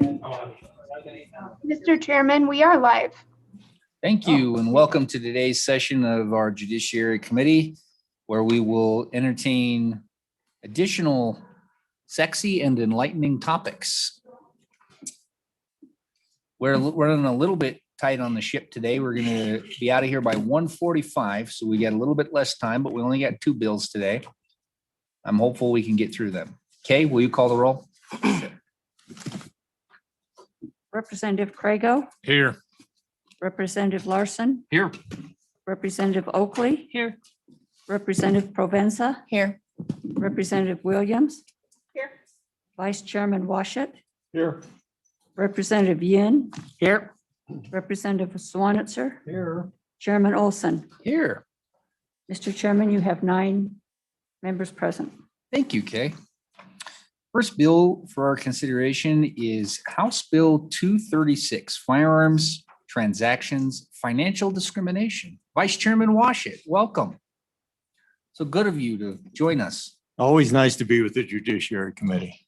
Mr. Chairman, we are live. Thank you and welcome to today's session of our Judiciary Committee, where we will entertain additional sexy and enlightening topics. We're running a little bit tight on the ship today. We're going to be out of here by 1:45, so we got a little bit less time, but we only got 2 bills today. I'm hopeful we can get through them. Kay, will you call the roll? Representative Crago, Here. Representative Larson, Here. Representative Oakley, Here. Representative Provenza, Here. Representative Williams, Here. Vice Chairman Washut, Here. Representative Yin, Here. Representative Swanitzer, Here. Chairman Olson. Here. Mr. Chairman, you have 9 members present. Thank you, Kay. First bill for our consideration is House Bill 236, Firearms Transactions, Financial Discrimination. Vice Chairman Washut, welcome. So good of you to join us. Always nice to be with the Judiciary Committee.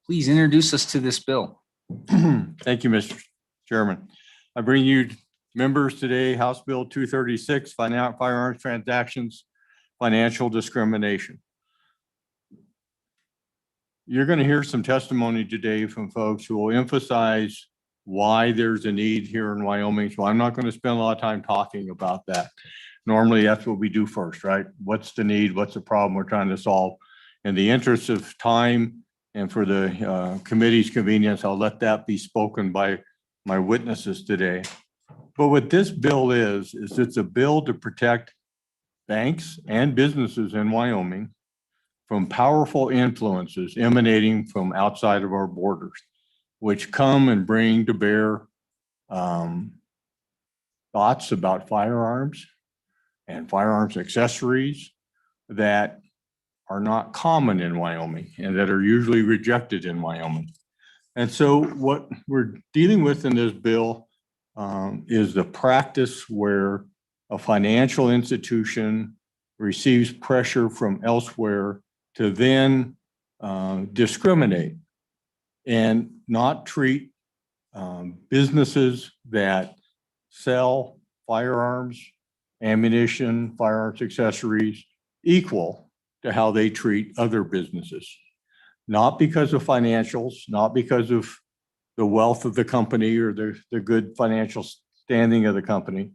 Please introduce us to this bill. Thank you, Mr. Chairman. I bring you members today, House Bill 236, Firearms Transactions, Financial Discrimination. You're going to hear some testimony today from folks who will emphasize why there's a need here in Wyoming. So I'm not going to spend a lot of time talking about that. Normally, that's what we do first, right? What's the need? What's the problem we're trying to solve? In the interest of time and for the committee's convenience, I'll let that be spoken by my witnesses today. But what this bill is it's a bill to protect banks and businesses in Wyoming from powerful influences emanating from outside of our borders, which come and bring to bear thoughts about firearms and firearms accessories that are not common in Wyoming and that are usually rejected in Wyoming. And so what we're dealing with in this bill is the practice where a financial institution receives pressure from elsewhere to then discriminate and not treat businesses that sell firearms, ammunition, firearms accessories equal to how they treat other businesses. Not because of financials, not because of the wealth of the company or the good financial standing of the company,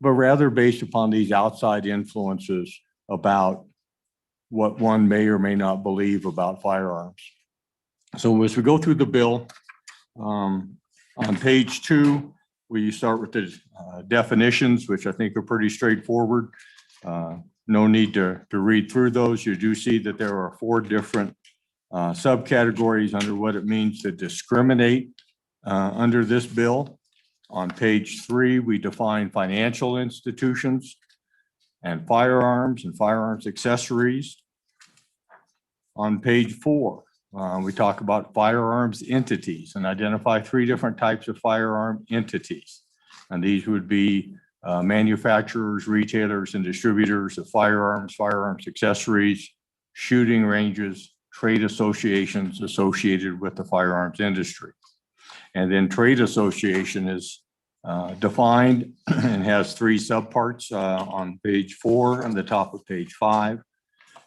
but rather based upon these outside influences about what one may or may not believe about firearms. So as we go through the bill, on page 2, we start with the definitions, which I think are pretty straightforward. No need to read through those. You do see that there are 4 different subcategories under what it means to discriminate under this bill. On page 3, we define financial institutions and firearms accessories. On page 4, we talk about firearms entities and identify 3 different types of firearm entities. And these would be manufacturers, retailers, and distributors of firearms accessories, shooting ranges, trade associations associated with the firearms industry. And then trade association is defined and has 3 subparts on page 4 and the top of page 5.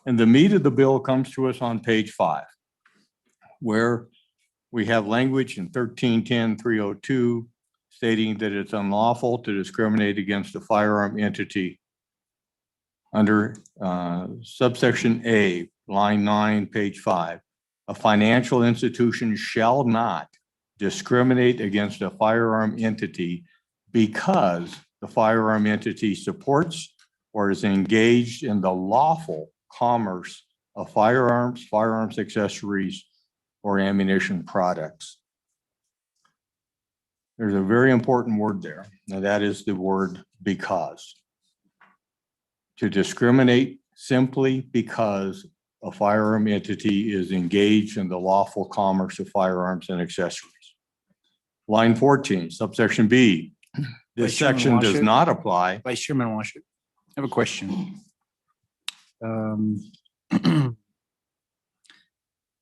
And the meat of the bill comes to us on page 5, where we have language in 1310-302 stating that it's unlawful to discriminate against a firearm entity under subsection A, line 9, page 5. A financial institution shall not discriminate against a firearm entity because the firearm entity supports or is engaged in the lawful commerce of firearms accessories, or ammunition products. There's a very important word there. Now that is the word because. To discriminate simply because a firearm entity is engaged in the lawful commerce of firearms and accessories. Line 14, subsection B. This section does not apply. Vice Chairman Washut, I have a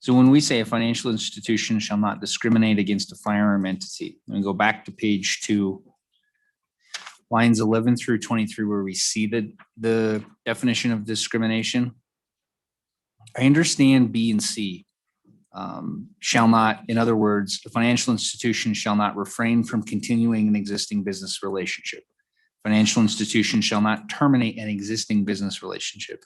So when we say a financial institution shall not discriminate against a firearm entity, and go back to page 2, lines 11 through 23, where we see the definition of discrimination. I understand B and C. Shall not, in other words, a financial institution shall not refrain from continuing an existing business relationship. Financial institution shall not terminate an existing business relationship.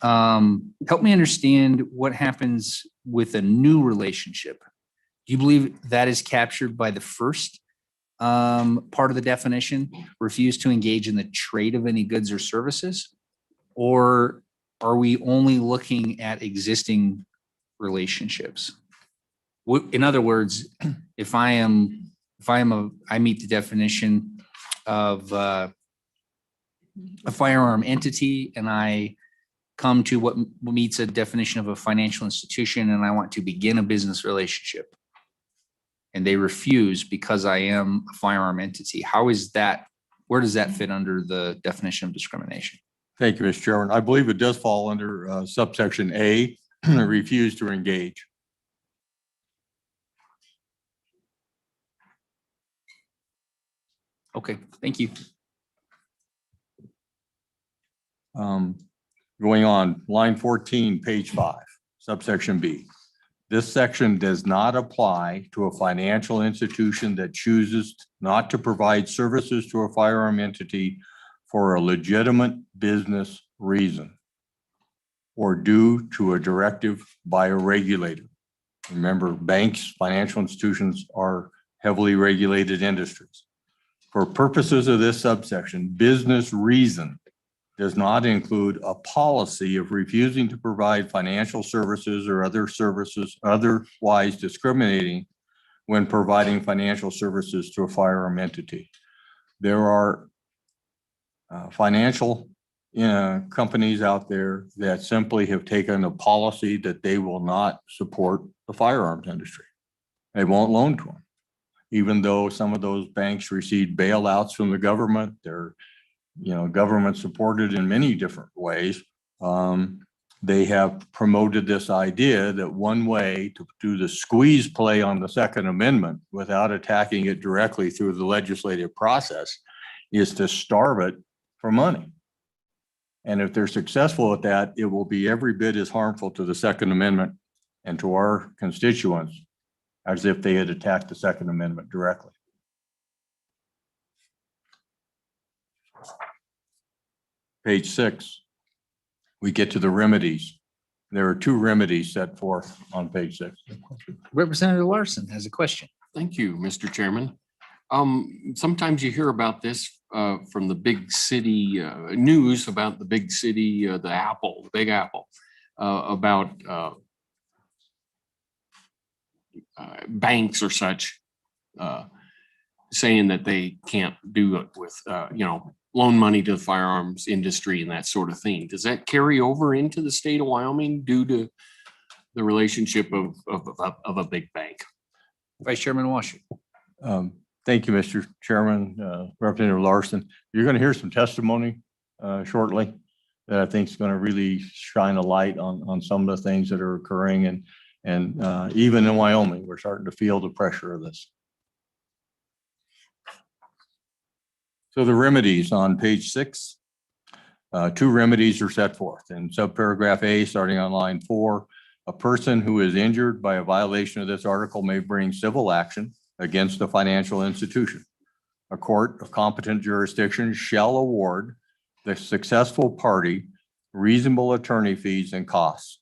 Help me understand what happens with a new relationship. Do you believe that is captured by the first part of the definition, refuse to engage in the trade of any goods or services? Or are we only looking at existing relationships? In other words, if I meet the definition of a firearm entity and I come to what meets a definition of a financial institution and I want to begin a business relationship and they refuse because I am a firearm entity, how is that, where does that fit under the definition of discrimination? Thank you, Mr. Chairman. I believe it does fall under subsection A, refuse to engage. Okay, thank you. Going on, line 14, page 5, subsection B. This section does not apply to a financial institution that chooses not to provide services to a firearm entity for a legitimate business reason or due to a directive by a regulator. Remember, banks, financial institutions are heavily regulated industries. For purposes of this subsection, business reason does not include a policy of refusing to provide financial services or other services otherwise discriminating when providing financial services to a firearm entity. There are financial companies out there that simply have taken a policy that they will not support the firearms industry. They won't loan to them. Even though some of those banks receive bailouts from the government, they're government supported in many different ways. They have promoted this idea that one way to do the squeeze play on the Second Amendment without attacking it directly through the legislative process is to starve it for money. And if they're successful at that, it will be every bit as harmful to the Second Amendment and to our constituents as if they had attacked the Second Amendment directly. Page 6, we get to the remedies. There are 2 remedies set forth on page 6. Representative Larson has a question. Thank you, Mr. Chairman. Sometimes you hear about this from the big city news about the big city, the Big Apple, about banks or such saying that they can't do it with, loan money to the firearms industry and that sort of thing. Does that carry over into the state of Wyoming due to the relationship of a big bank? Vice Chairman Washington. Thank you, Mr. Chairman, Representative Larson. You're going to hear some testimony shortly that I think is going to really shine a light on some of the things that are occurring. And even in Wyoming, we're starting to feel the pressure of this. So the remedies on page 6, 2 remedies are set forth in subparagraph A, starting on line 4. A person who is injured by a violation of this article may bring civil action against a financial institution. A court of competent jurisdiction shall award the successful party reasonable attorney fees and costs.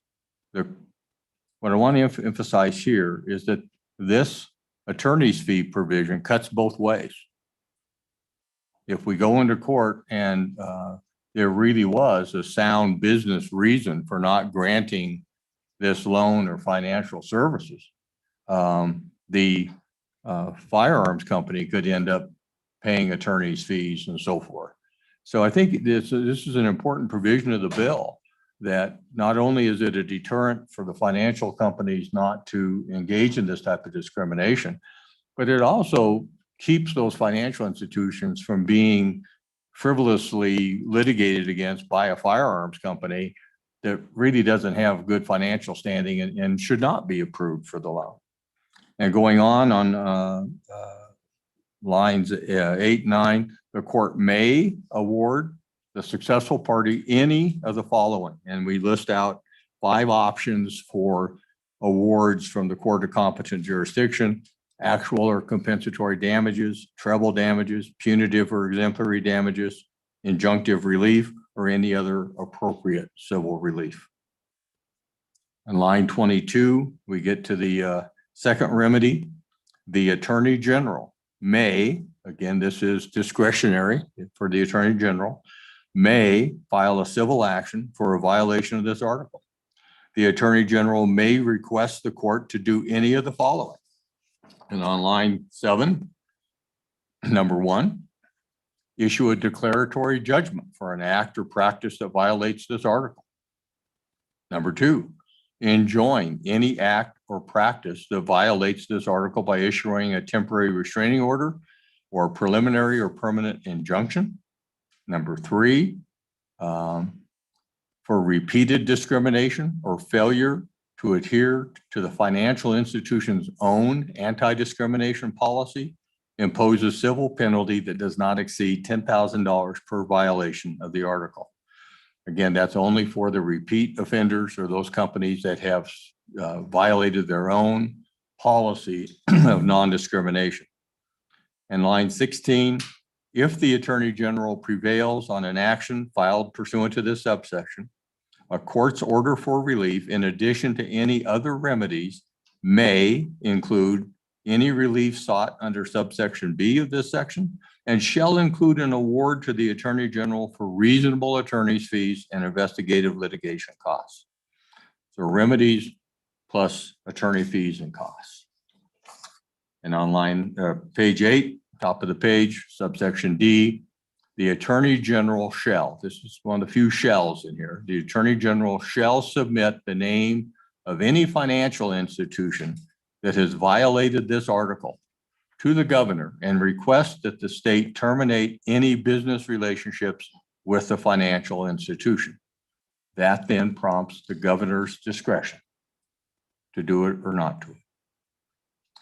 What I want to emphasize here is that this attorney's fee provision cuts both ways. If we go into court and there really was a sound business reason for not granting this loan or financial services, the firearms company could end up paying attorney's fees and so forth. So I think this is an important provision of the bill, that not only is it a deterrent for the financial companies not to engage in this type of discrimination, but it also keeps those financial institutions from being frivolously litigated against by a firearms company that really doesn't have good financial standing and should not be approved for the loan. And going on lines 8, 9, the court may award the successful party any of the following. And we list out 5 options for awards from the court of competent jurisdiction: actual or compensatory damages, treble damages, punitive or exemplary damages, injunctive relief, or any other appropriate civil relief. On line 22, we get to the second remedy. The Attorney General may, again, this is discretionary for the Attorney General, may file a civil action for a violation of this article. The Attorney General may request the court to do any of the following. And on line 7, number 1, issue a declaratory judgment for an act or practice that violates this article. Number 2, enjoin any act or practice that violates this article by issuing a temporary restraining order or preliminary or permanent injunction. Number 3, for repeated discrimination or failure to adhere to the financial institution's own anti-discrimination policy, impose a civil penalty that does not exceed $10,000 per violation of the article. Again, that's only for the repeat offenders or those companies that have violated their own policy of non-discrimination. And line 16, if the Attorney General prevails on an action filed pursuant to this subsection, a court's order for relief, in addition to any other remedies, may include any relief sought under subsection B of this section, and shall include an award to the Attorney General for reasonable attorney's fees and investigative litigation costs. So remedies plus attorney fees and costs. And on line page 8, top of the page, subsection D, the Attorney General shall, this is one of the few shells in here, the Attorney General shall submit the name of any financial institution that has violated this article to the governor and request that the state terminate any business relationships with the financial institution. That then prompts the governor's discretion to do it or not do it.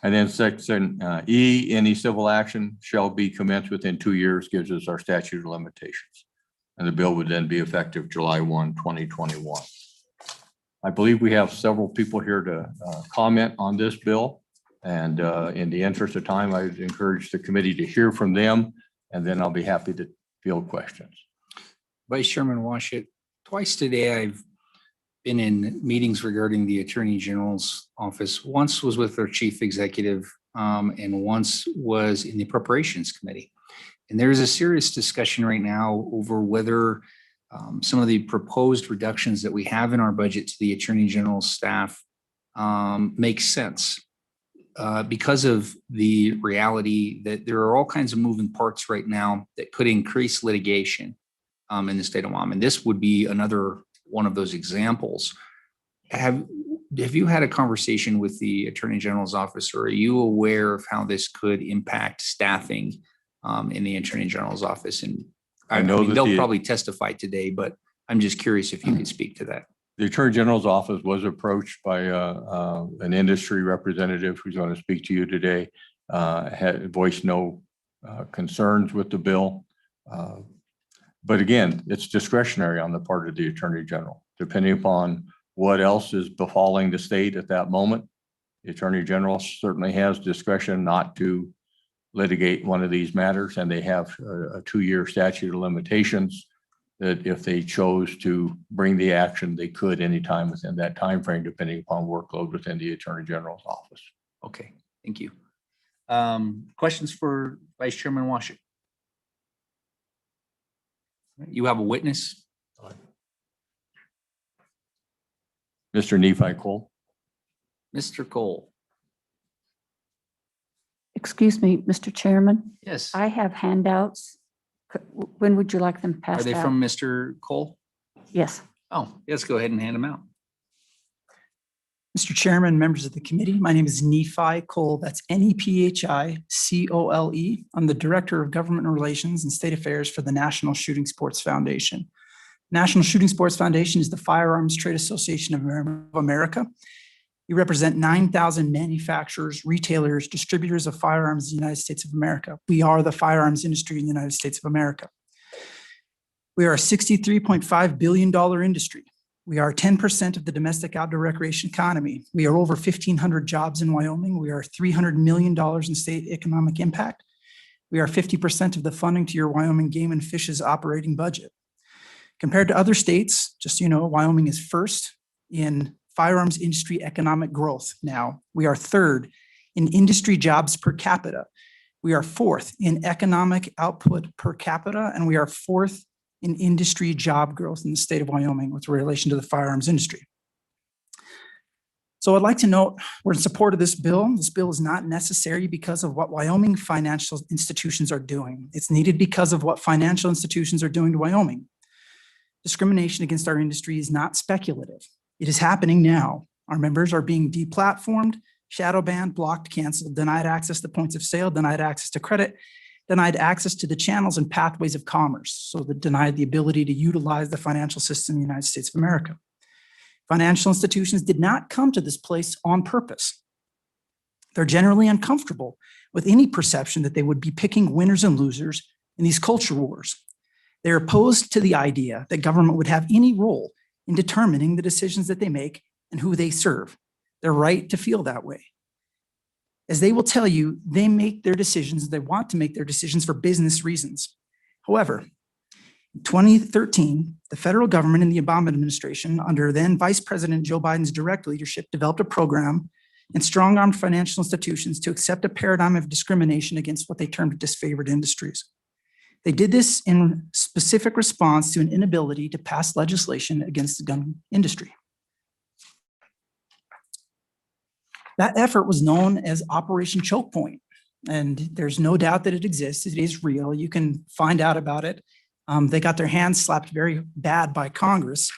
And then section E, any civil action shall be commenced within 2 years, gives us our statute of limitations. And the bill would then be effective July 1, 2021. I believe we have several people here to comment on this bill. And in the interest of time, I would encourage the committee to hear from them, and then I'll be happy to field questions. Vice Chairman Washit, twice today I've been in meetings regarding the Attorney General's office. Once was with their chief executive, and once was in the Appropriations Committee. And there's a serious discussion right now over whether some of the proposed reductions that we have in our budget to the Attorney General's staff make sense. Because of the reality that there are all kinds of moving parts right now that could increase litigation in the state of Wyoming. This would be another one of those examples. Have you had a conversation with the Attorney General's office, or are you aware of how this could impact staffing in the Attorney General's office? And I know that they'll probably testify today, but I'm just curious if you could speak to that. The Attorney General's office was approached by an industry representative who's going to speak to you today, had voiced no concerns with the bill. But again, it's discretionary on the part of the Attorney General, depending upon what else is befalling the state at that moment. The Attorney General certainly has discretion not to litigate one of these matters, and they have a 2-year statute of limitations that if they chose to bring the action, they could anytime within that time frame, depending upon workload within the Attorney General's office. Okay, thank you. Questions for Vice Chairman Washit? You have a witness? Mr. Nephi Cole. Mr. Cole. Excuse me, Mr. Chairman, Yes. I have handouts. When would you like them Are passed they out? from Mr. Cole? Yes. Oh, let's go ahead and hand them out. Mr. Chairman, members of the committee, my name is Nephi Cole. That's Nephi Cole. I'm the Director of Government Relations and State Affairs for the National Shooting Sports Foundation. National Shooting Sports Foundation is the Firearms Trade Association of America. We represent 9,000 manufacturers, retailers, distributors of firearms in the United States of America. We are the firearms industry in the United States of America. We are a $63.5 billion industry. We are 10% of the domestic outdoor recreation economy. We are over 1,500 jobs in Wyoming. We are $300 million in state economic impact. We are 50% of the funding to your Wyoming Game and Fish's operating budget. Compared to other states, just so you know, Wyoming is first in firearms industry economic growth now. We are third in industry jobs per capita. We are fourth in economic output per capita, and we are fourth in industry job growth in the state of Wyoming with relation to the firearms industry. So I'd like to note we're in support of this bill. This bill is not necessary because of what Wyoming financial institutions are doing. It's needed because of what financial institutions are doing to Wyoming. Discrimination against our industry is not speculative. It is happening now. Our members are being deplatformed, shadow banned, blocked, canceled, denied access to points of sale, denied access to credit, denied access to the channels and pathways of commerce. So they're denied the ability to utilize the financial system in the United States of America. Financial institutions did not come to this place on purpose. They're generally uncomfortable with any perception that they would be picking winners and losers in these culture wars. They're opposed to the idea that government would have any role in determining the decisions that they make and who they serve. They're right to feel that way. As they will tell you, they make their decisions, they want to make their decisions for business reasons. However, in 2013, the federal government and the Obama administration, under then Vice President Joe Biden's direct leadership, developed a program and strong-armed financial institutions to accept a paradigm of discrimination against what they termed disfavored industries. They did this in specific response to an inability to pass legislation against the gun industry. That effort was known as Operation Choke Point, and there's no doubt that it exists. It is real. You can find out about it. They got their hands slapped very bad by Congress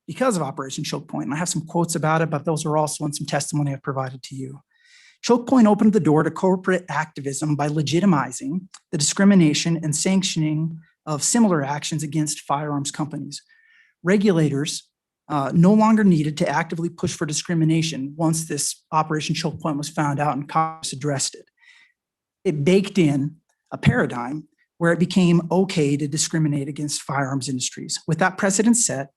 because of Operation Choke Point. And I have some quotes about it, but those are also in some testimony I've provided to you. Choke Point opened the door to corporate activism by legitimizing the discrimination and sanctioning of similar actions against firearms companies. Regulators no longer needed to actively push for discrimination once this Operation Choke Point was found out and Congress addressed it. It baked in a paradigm where it became okay to discriminate against firearms industries. With that precedent set,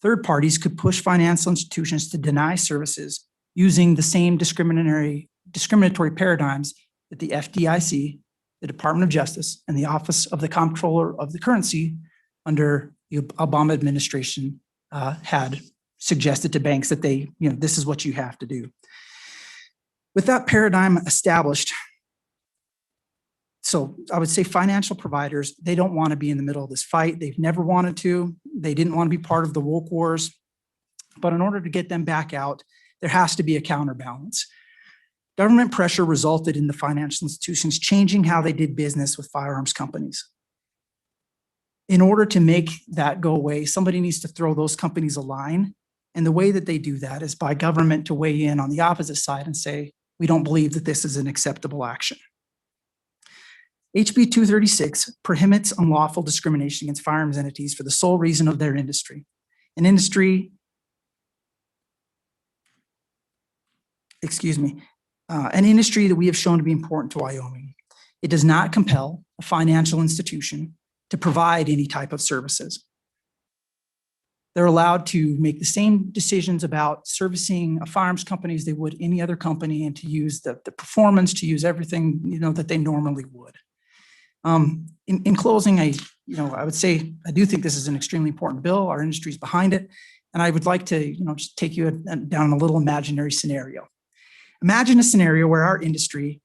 third parties could push financial institutions to deny services using the same discriminatory paradigms that the FDIC, the Department of Justice, and the Office of the Comptroller of the Currency under the Obama administration had suggested to banks that this is what you have to do. With that paradigm established, so I would say financial providers, they don't want to be in the middle of this fight. They've never wanted to. They didn't want to be part of the woke wars. But in order to get them back out, there has to be a counterbalance. Government pressure resulted in the financial institutions changing how they did business with firearms companies. In order to make that go away, somebody needs to throw those companies a line. And the way that they do that is by government to weigh in on the opposite side and say, we don't believe that this is an acceptable action. HB 236 prohibits unlawful discrimination against firearms entities for the sole reason of their industry. An industry that we have shown to be important to Wyoming. It does not compel a financial institution to provide any type of services. They're allowed to make the same decisions about servicing a firearms company as they would any other company, and to use the performance, to use everything that they normally would. In closing, I would say I do think this is an extremely important bill. Our industry is behind it, and I would like to just take you down a little imaginary scenario. Imagine a scenario where our industry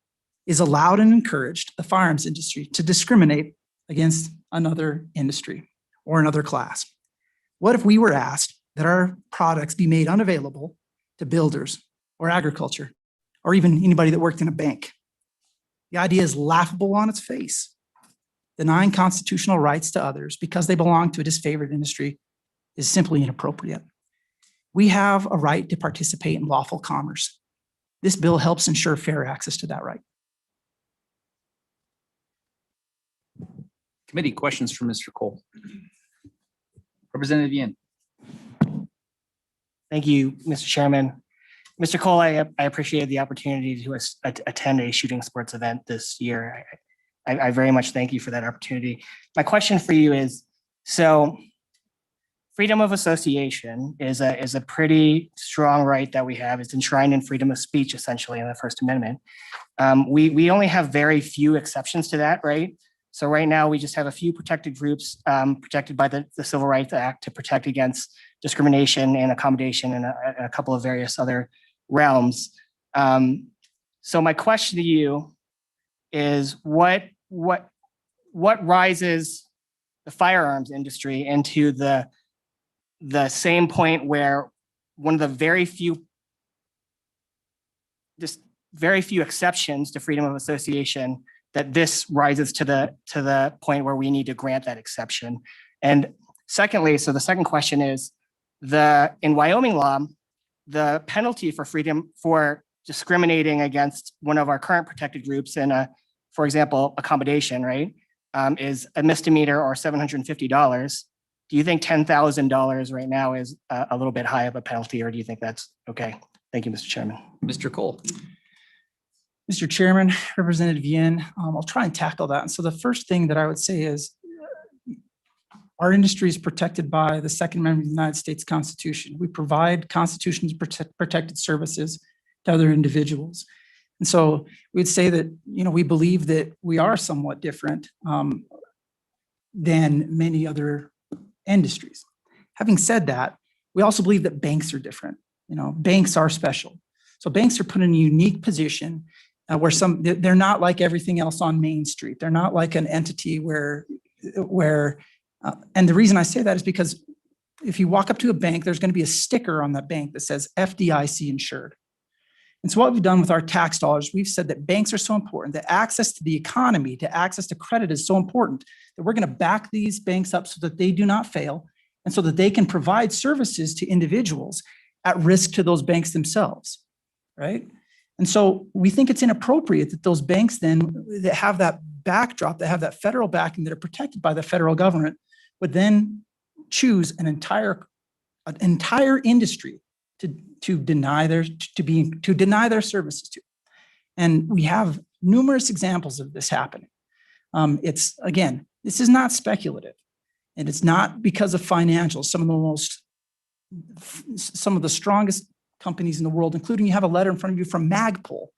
is allowed and encouraged, the firearms industry, to discriminate against another industry or another class. What if we were asked that our products be made unavailable to builders or agriculture or even anybody that worked in a bank? The idea is laughable on its face. Denying constitutional rights to others because they belong to a disfavored industry is simply inappropriate. We have a right to participate in lawful commerce. This bill helps ensure fair access to that right. Committee questions for Mr. Cole. Representative Yin. Thank you, Mr. Chairman. Mr. Cole, I appreciated the opportunity to attend a shooting sports event this year. I very much thank you for that opportunity. My question for you is, so freedom of association is a pretty strong right that we have. It's enshrined in freedom of speech, essentially, in the First Amendment. We only have very few exceptions to that, right? So right now, we just have a few protected groups protected by the Civil Rights Act to protect against discrimination and accommodation and a couple of various other realms. So my question to you is what rises the firearms industry into the same point where one of the very few exceptions to freedom of association, that this rises to the point where we need to grant that exception. And secondly, so the second question is, in Wyoming law, the penalty for discriminating against one of our current protected groups in for example, accommodation, right, is a misdemeanor or $750. Do you think $10,000 right now is a little bit high of a penalty, or do you think that's okay? Thank you, Mr. Chairman. Mr. Cole. Mr. Chairman, Representative Yin, I'll try and tackle that. And so the first thing that I would say is our industry is protected by the Second Amendment of the United States Constitution. We provide constitutionally protected services to other individuals. And so we'd say that, we believe that we are somewhat different than many other industries. Having said that, we also believe that banks are different. Banks are special. So banks are put in a unique position where they're not like everything else on Main Street. They're not like an entity where and the reason I say that is because if you walk up to a bank, there's going to be a sticker on that bank that says FDIC insured. And so what we've done with our tax dollars, we've said that banks are so important, that access to the economy, to access to credit is so important, that we're going to back these banks up so that they do not fail and so that they can provide services to individuals at risk to those banks themselves, right? And so we think it's inappropriate that those banks then that have that backdrop, that have that federal backing, that are protected by the federal government, would then choose an entire industry to deny their services to. And we have numerous examples of this happening. This is not speculative, and it's not because of financials. Some of the strongest companies in the world, including, you have a letter in front of you from Magpul.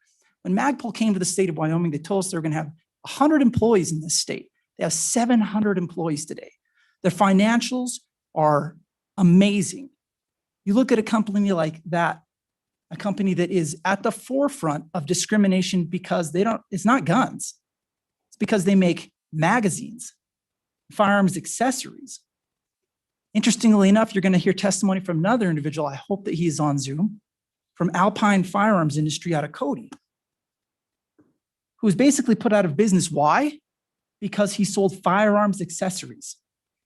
When Magpul came to the state of Wyoming, they told us they were going to have 100 employees in this state. They have 700 employees today. Their financials are amazing. You look at a company like that, a company that is at the forefront of discrimination because it's not guns. It's because they make magazines, firearms accessories. Interestingly enough, you're going to hear testimony from another individual, I hope that he is on Zoom, from Alpine Firearms Industry out of Cody, who was basically put out of business. Why? Because he sold firearms accessories.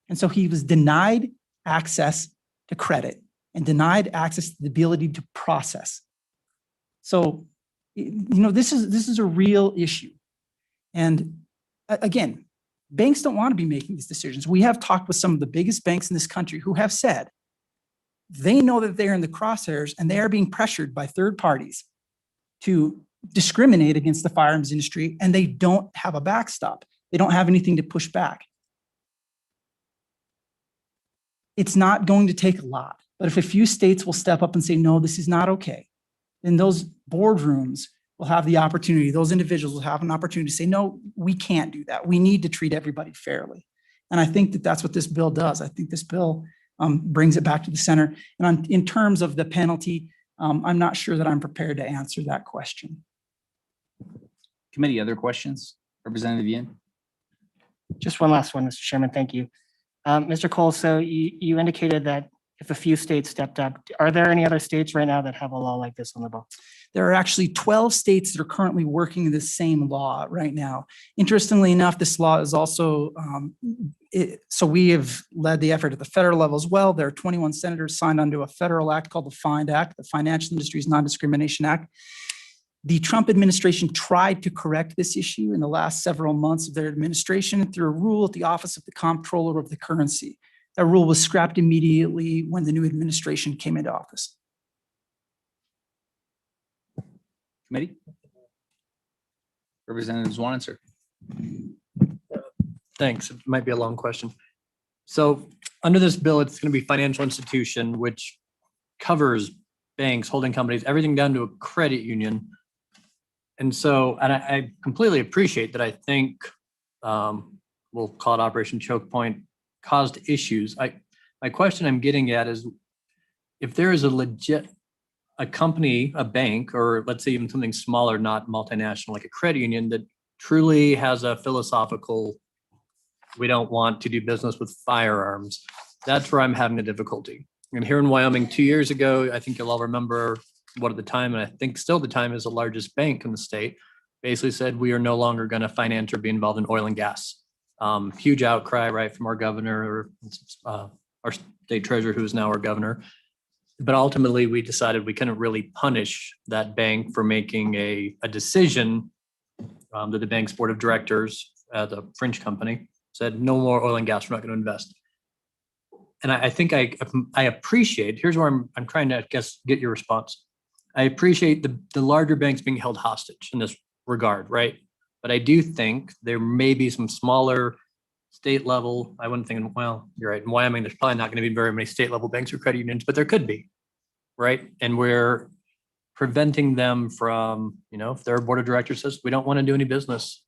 And so he was denied access to credit and denied access to the ability to process. So, this is a real issue. And again, banks don't want to be making these decisions. We have talked with some of the biggest banks in this country who have said they know that they're in the crosshairs and they are being pressured by third parties to discriminate against the firearms industry, and they don't have a backstop. They don't have anything to push back. It's not going to take a lot, but if a few states will step up and say, no, this is not okay, then those boardrooms will have the opportunity, those individuals will have an opportunity to say, no, we can't do that. We need to treat everybody fairly. And I think that that's what this bill does. I think this bill brings it back to the center. And in terms of the penalty, I'm not sure that I'm prepared to answer that question. Committee, other questions? Representative Yin. Just one last one, Mr. Chairman. Thank you. Mr. Cole, so you indicated that if a few states stepped up, are there any other states right now that have a law like this on the books? There are actually 12 states that are currently working the same law right now. Interestingly enough, this law is also, so we have led the effort at the federal level as well. There are 21 senators signed onto a federal act called the FIND Act, the Financial Industries Non-Discrimination Act. The Trump administration tried to correct this issue in the last several months of their administration through a rule at the Office of the Comptroller of the Currency That rule was scrapped immediately when the new administration came into office. Committee? Representative Zwanitzer. Thanks. It might be a long question. So under this bill, it's going to be financial institution, which covers banks, holding companies, everything down to a credit union. And so, and I completely appreciate that. I think we'll call it Operation Choke Point caused issues. My question I'm getting at is if there is a company, a bank, or let's say even something smaller, not multinational, like a credit union that truly has a philosophical, we don't want to do business with firearms. That's where I'm having a difficulty. And here in Wyoming, 2 years ago, I think you'll all remember what at the time, and I think still the time is the largest bank in the state, basically said we are no longer going to finance or be involved in oil and gas. Huge outcry, right, from our governor or our state treasurer, who is now our governor. But ultimately, we decided we couldn't really punish that bank for making a decision that the bank's board of directors, the French company, said no more oil and gas, we're not going to invest. And I think I appreciate, here's where I'm trying to, I guess, get your response. I appreciate the larger banks being held hostage in this regard, right? But I do think there may be some smaller state level, I wouldn't think, well, you're right, in Wyoming, there's probably not going to be very many state level banks or credit unions, but there could be, right? And we're preventing them from, if their board of directors says, we don't want to do any business,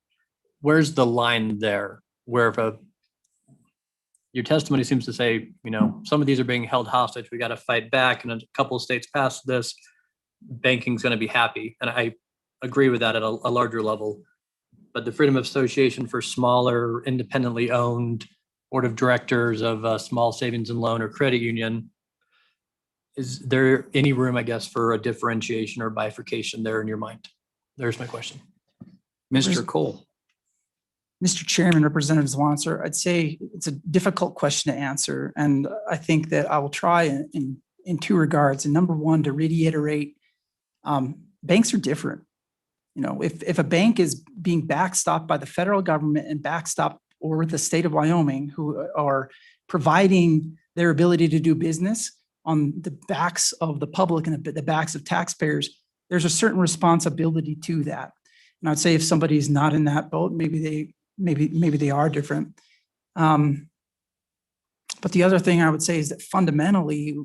where's the line there? Where if your testimony seems to say, some of these are being held hostage, we got to fight back, and a couple of states passed this, banking's going to be happy. And I agree with that at a larger level. But the freedom of association for smaller, independently owned board of directors of a small savings and loan or credit union, is there any room, I guess, for a differentiation or bifurcation there in your mind? There's my question. Mr. Cole. Mr. Chairman, Representative Zwanitzer, I'd say it's a difficult question to answer. And I think that I will try in two regards. And number one, to reiterate, banks are different. If a bank is being backstopped by the federal government and backstopped or the state of Wyoming, who are providing their ability to do business on the backs of the public and the backs of taxpayers, there's a certain responsibility to that. And I'd say if somebody's not in that boat, maybe they are different. But the other thing I would say is that fundamentally,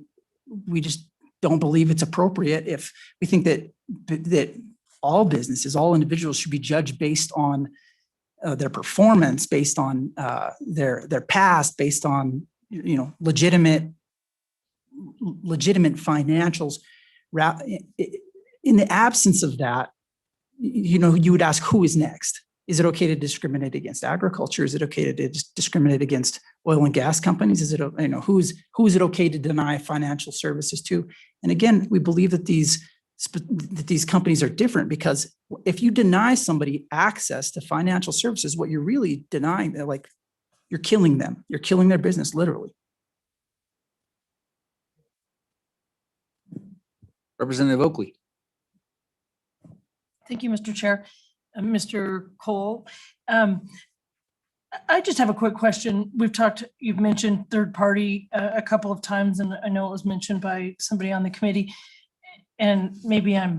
we just don't believe it's appropriate if we think that all businesses, all individuals should be judged based on their performance, based on their past, based on legitimate financials. In the absence of that, you would ask, who is next? Is it okay to discriminate against agriculture? Is it okay to discriminate against oil and gas companies? Is it, who is it okay to deny financial services to? And again, we believe that these companies are different, because if you deny somebody access to financial services, what you're really denying, you're killing them. You're killing their business, literally. Representative Oakley. Thank you, Mr. Chair. Mr. Cole, I just have a quick question. You've mentioned third party a couple of times, and I know it was mentioned by somebody on the committee, and maybe I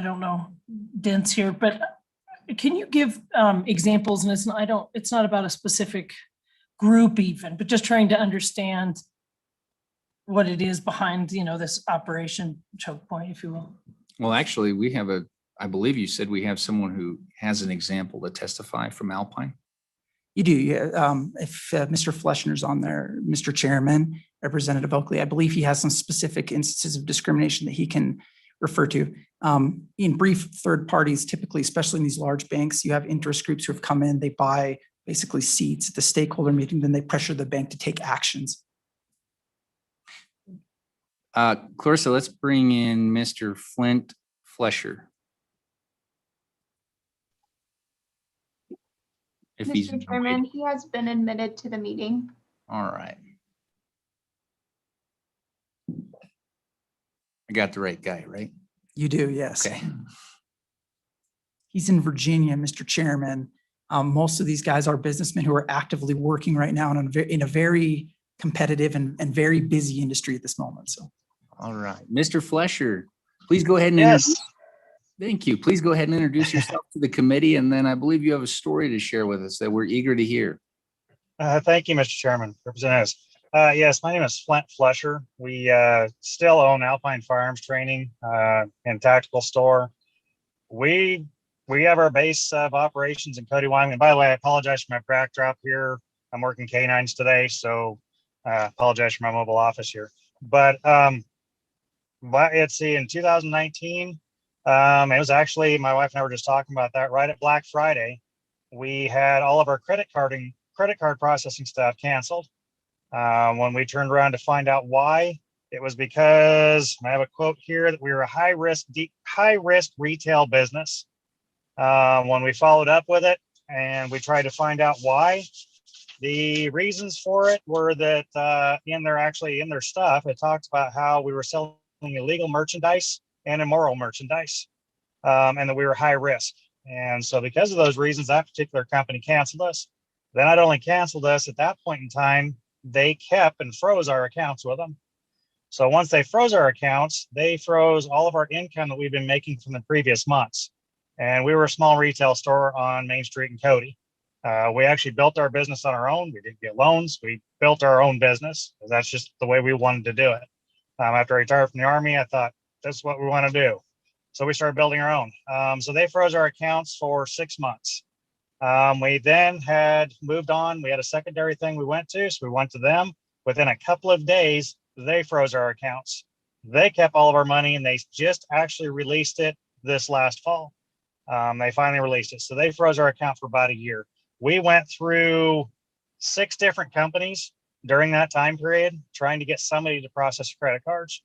don't know, dense here, but can you give examples? And it's not about a specific group even, but just trying to understand what it is behind, this Operation Choke Point, if you will. Well, actually, I believe you said we have someone who has an example to testify from Alpine. You do, yeah. If Mr. Fleschner's on there, Mr. Chairman, Representative Oakley, I believe he has some specific instances of discrimination that he can refer to. In brief, third parties, typically, especially in these large banks, you have interest groups who have come in, they buy basically seats at the stakeholder meeting, then they pressure the bank to take actions. Clarissa, let's bring in Mr. Flint Flesher. If he's Mr. Chairman, he has been admitted to the meeting. all right. I got the right guy, right? You do, yes. Okay. He's in Virginia, Mr. Chairman. Most of these guys are businessmen who are actively working right now in a very competitive and very busy industry at this moment. So. All right, Mr. Flesher, please go ahead and Yes. introduce. Thank you. Please go ahead and introduce yourself to the committee, and then I believe you have a story to share with us that we're eager to hear. Thank you, Mr. Chairman, representatives. Yes, my name is Flint Flesher. We still own Alpine Firearms Training and Tactical Store. We have our base of operations in Cody, Wyoming. By the way, I apologize for my backdrop here. I'm working canines today, so apologize for my mobile office here. But let's see, in 2019, it was actually, my wife and I were just talking about that, right at Black Friday, we had all of our credit card processing stuff canceled. When we turned around to find out why, it was because, I have a quote here, that we were a high risk retail business. When we followed up with it and we tried to find out why, the reasons for it were that in their stuff, it talks about how we were selling illegal merchandise and immoral merchandise, and that we were high risk. And so because of those reasons, that particular company canceled us. They not only canceled us at that point in time, they kept and froze our accounts with them. So once they froze our accounts, they froze all of our income that we've been making from the previous months. And we were a small retail store on Main Street in Cody. We actually built our business on our own. We didn't get loans. We built our own business. That's just the way we wanted to do it. After I retired from the Army, I thought, that's what we want to do. So we started building our own. So they froze our accounts for 6 months. We then had moved on. We had a secondary thing we went to. So we went to them. Within a couple of days, they froze our accounts. They kept all of our money, and they just actually released it this last fall. They finally released it. So they froze our account for about a year. We went through 6 different companies during that time period, trying to get somebody to process credit cards.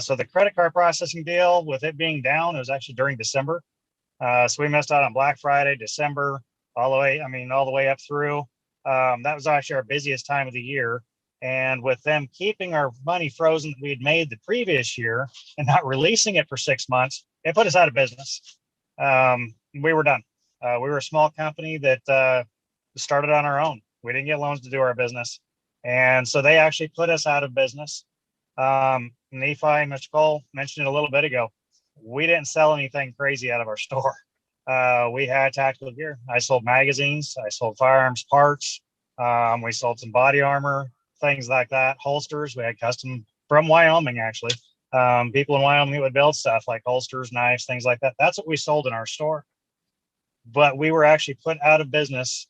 So the credit card processing deal, with it being down, it was actually during December. So we missed out on Black Friday, December, all the way up through. That was actually our busiest time of the year. And with them keeping our money frozen that we had made the previous year and not releasing it for 6 months, it put us out of business. We were done. We were a small company that started on our own. We didn't get loans to do our business. And so they actually put us out of business. Nephi and Mr. Cole mentioned it a little bit ago. We didn't sell anything crazy out of our store. We had tactical gear. I sold magazines. I sold firearms parts. We sold some body armor, things like that, holsters. We had custom from Wyoming, actually. People in Wyoming would build stuff like holsters, knives, things like that. That's what we sold in our store. But we were actually put out of business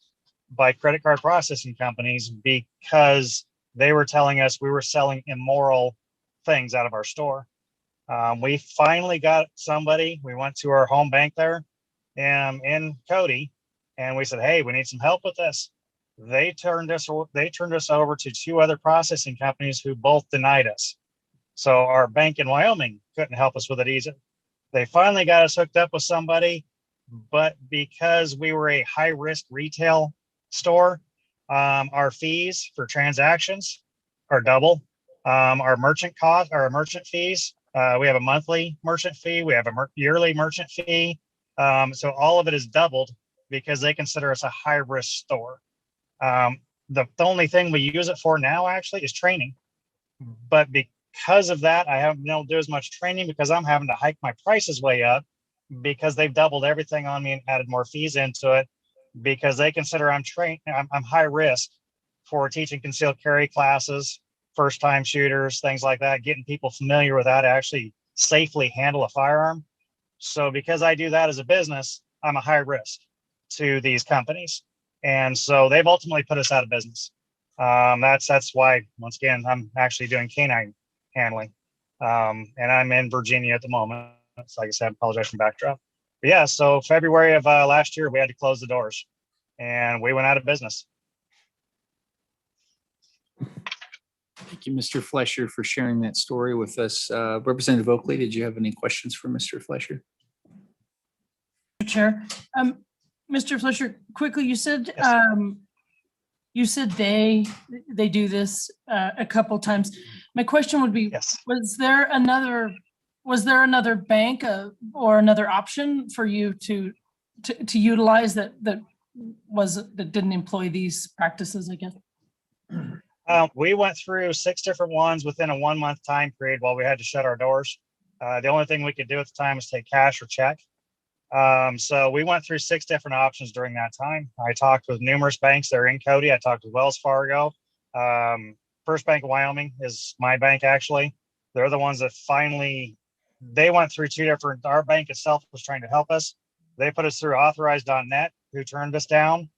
by credit card processing companies because they were telling us we were selling immoral things out of our store. We finally got somebody. We went to our home bank there in Cody, and we said, hey, we need some help with this. They turned us over to 2 other processing companies who both denied us. So our bank in Wyoming couldn't help us with it either. They finally got us hooked up with somebody, but because we were a high risk retail store, our fees for transactions are double. Our merchant fees, we have a monthly merchant fee, we have a yearly merchant fee. So all of it is doubled because they consider us a high risk store. The only thing we use it for now actually is training. But because of that, I haven't been able to do as much training because I'm having to hike my prices way up because they've doubled everything on me and added more fees into it because they consider I'm high risk for teaching concealed carry classes, first time shooters, things like that, getting people familiar with how to actually safely handle a firearm. So because I do that as a business, I'm a high risk to these companies. And so they've ultimately put us out of business. That's why, once again, I'm actually doing canine handling. And I'm in Virginia at the moment. So like I said, I apologize for backdrop. But yeah, so February of last year, we had to close the doors and we went out of business. Thank you, Mr. Flesher, for sharing that story with us. Representative Oakley, did you have any questions for Mr. Flesher? Chair, Mr. Flesher, quickly, you said they do this a couple times. My question would be, Yes. was there another bank or another option for you to utilize that that didn't employ these practices, I guess? We went through 6 different ones within a 1-month time period while we had to shut our doors. The only thing we could do at the time was take cash or check. So we went through 6 different options during that time. I talked with numerous banks that are in Cody. I talked with Wells Fargo. First Bank of Wyoming is my bank, actually. They're the ones that finally, they went through 2 different, our bank itself was trying to help us. They put us through authorized.net, who turned us down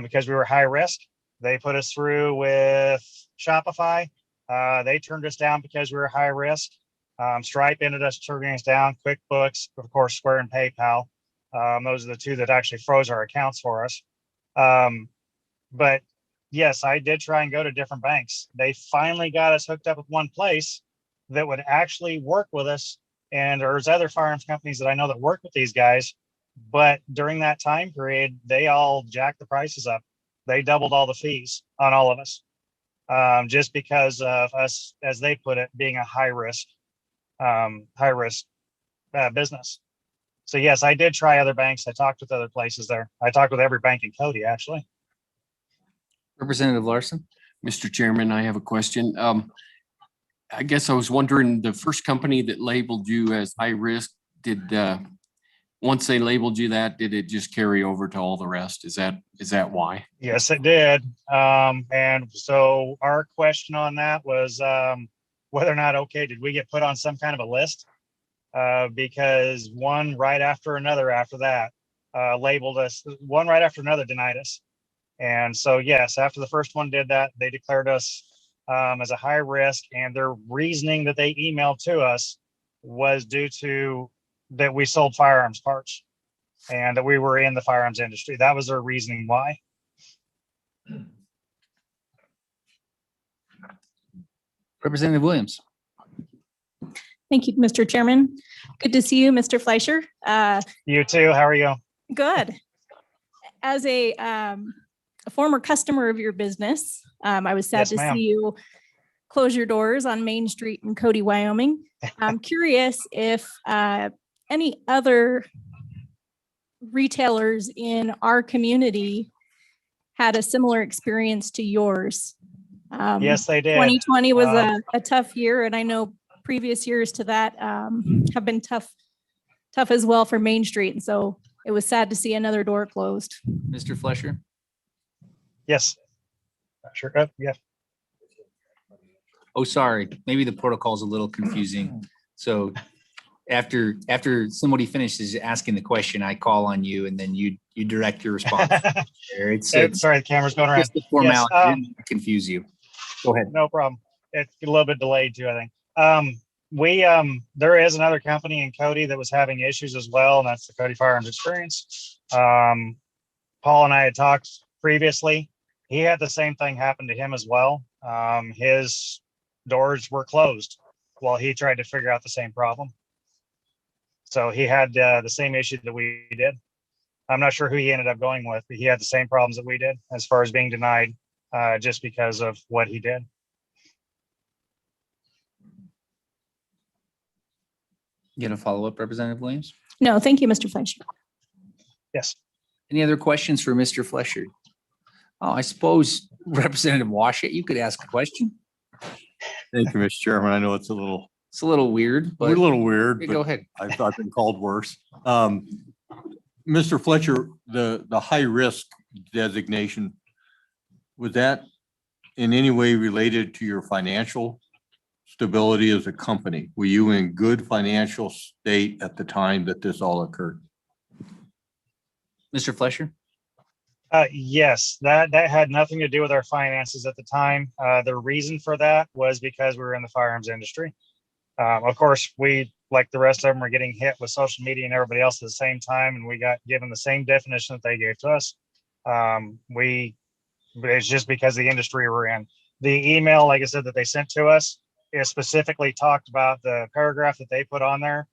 because we were high risk. They put us through with Shopify. They turned us down because we were high risk. Stripe ended us turning us down. QuickBooks, of course, Square and PayPal. Those are the 2 that actually froze our accounts for us. But yes, I did try and go to different banks. They finally got us hooked up with one place that would actually work with us. And there's other firearms companies that I know that work with these guys. But during that time period, they all jacked the prices up. They doubled all the fees on all of us, just because of us, as they put it, being a high risk business. So yes, I did try other banks. I talked with other places there. I talked with every bank in Cody, actually. Representative Larson. Mr. Chairman, I have a question. I guess I was wondering, the first company that labeled you as high risk, once they labeled you that, did it just carry over to all the rest? Is that why? Yes, it did. And so our question on that was whether or not, okay, did we get put on some kind of a list? Because one right after another after that labeled us, one right after another denied us. And so, yes, after the first one did that, they declared us as a high risk, and their reasoning that they emailed to us was due to that we sold firearms parts and that we were in the firearms industry. That was their reasoning why. Representative Williams. Thank you, Mr. Chairman. Good to see you, Mr. Fleischer. You too. How are you? Good. As a former customer of your business, I was sad Yes, to ma'am. see you close your doors on Main Street in Cody, Wyoming. I'm curious if any other retailers in our community had a similar experience to yours. Yes, they did. 2020 was a tough year, and I know previous years to that have been tough as well for Main Street. And so it was sad to see another door closed. Mr. Fleischer. Yes. Sure. Yeah. Oh, sorry. Maybe the protocol is a little confusing. So after somebody finishes asking the question, I call on you and then you direct your response. There. It's Sorry, the camera's going around. just the formality. Yes, I didn't want to confuse you. Go ahead. No problem. It's a little bit delayed too, I think. There is another company in Cody that was having issues as well, and that's the Cody Firearms Experience. Paul and I had talked previously. He had the same thing happen to him as well. His doors were closed while he tried to figure out the same problem. So he had the same issue that we did. I'm not sure who he ended up going with, but he had the same problems that we did as far as being denied just because of what he did. You gonna follow up, Representative Williams? No, thank you, Mr. Fleischer. Yes. Any other questions for Mr. Fleischer? Oh, I suppose Representative Washit, you could ask a question. Thank you, Mr. Chairman. I know it's a little weird, but weird, go but ahead. I've been called worse. Mr. Fletcher, the high risk designation, was that in any way related to your financial stability as a company? Were you in good financial state at the time that this all occurred? Mr. Fleischer? Yes, that had nothing to do with our finances at the time. The reason for that was because we were in the firearms industry. Of course, we, like the rest of them, are getting hit with social media and everybody else at the same time, and we got given the same definition that they gave to us. It's just because of the industry we're in. The email, like I said, that they sent to us, it specifically talked about the paragraph that they put on there,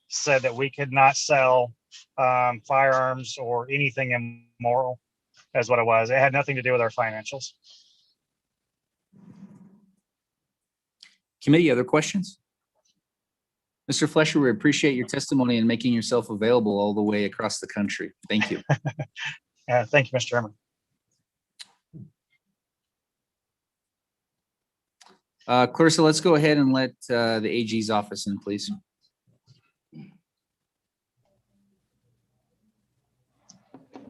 said that we could not sell firearms or anything immoral, is what it was. It had nothing to do with our financials. Committee, other questions? Mr. Fleischer, we appreciate your testimony and making yourself available all the way across the country. Thank you. Thank you, Mr. Chairman. Clarissa, let's go ahead and let the AG's office in, please.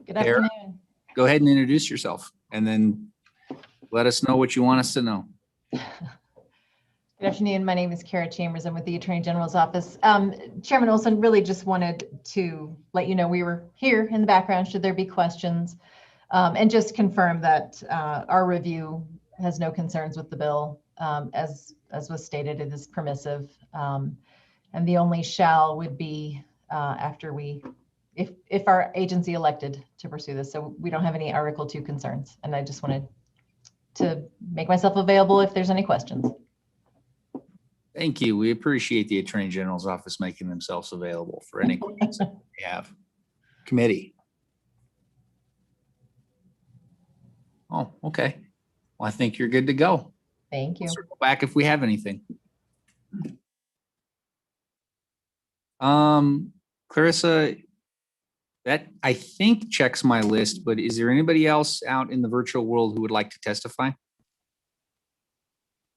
Good Tara? afternoon. Go ahead and introduce yourself and then let us know what you want us to know. Good afternoon. My name is Kara Chambers. I'm with the Attorney General's office. Chairman Olson, really just wanted to let you know we were here in the background should there be questions, and just confirm that our review has no concerns with the bill. As was stated, it is permissive, and the only shall would be after we, if our agency elected to pursue this. So we don't have any Article 2 concerns, and I just wanted to make myself available if there's any questions. Thank you. We appreciate the Attorney General's office making themselves available for any questions that we have. Committee. Oh, okay. Well, I think you're good to go. Thank you. Circle back if we have anything. Clarissa, that I think checks my list, but is there anybody else out in the virtual world who would like to testify?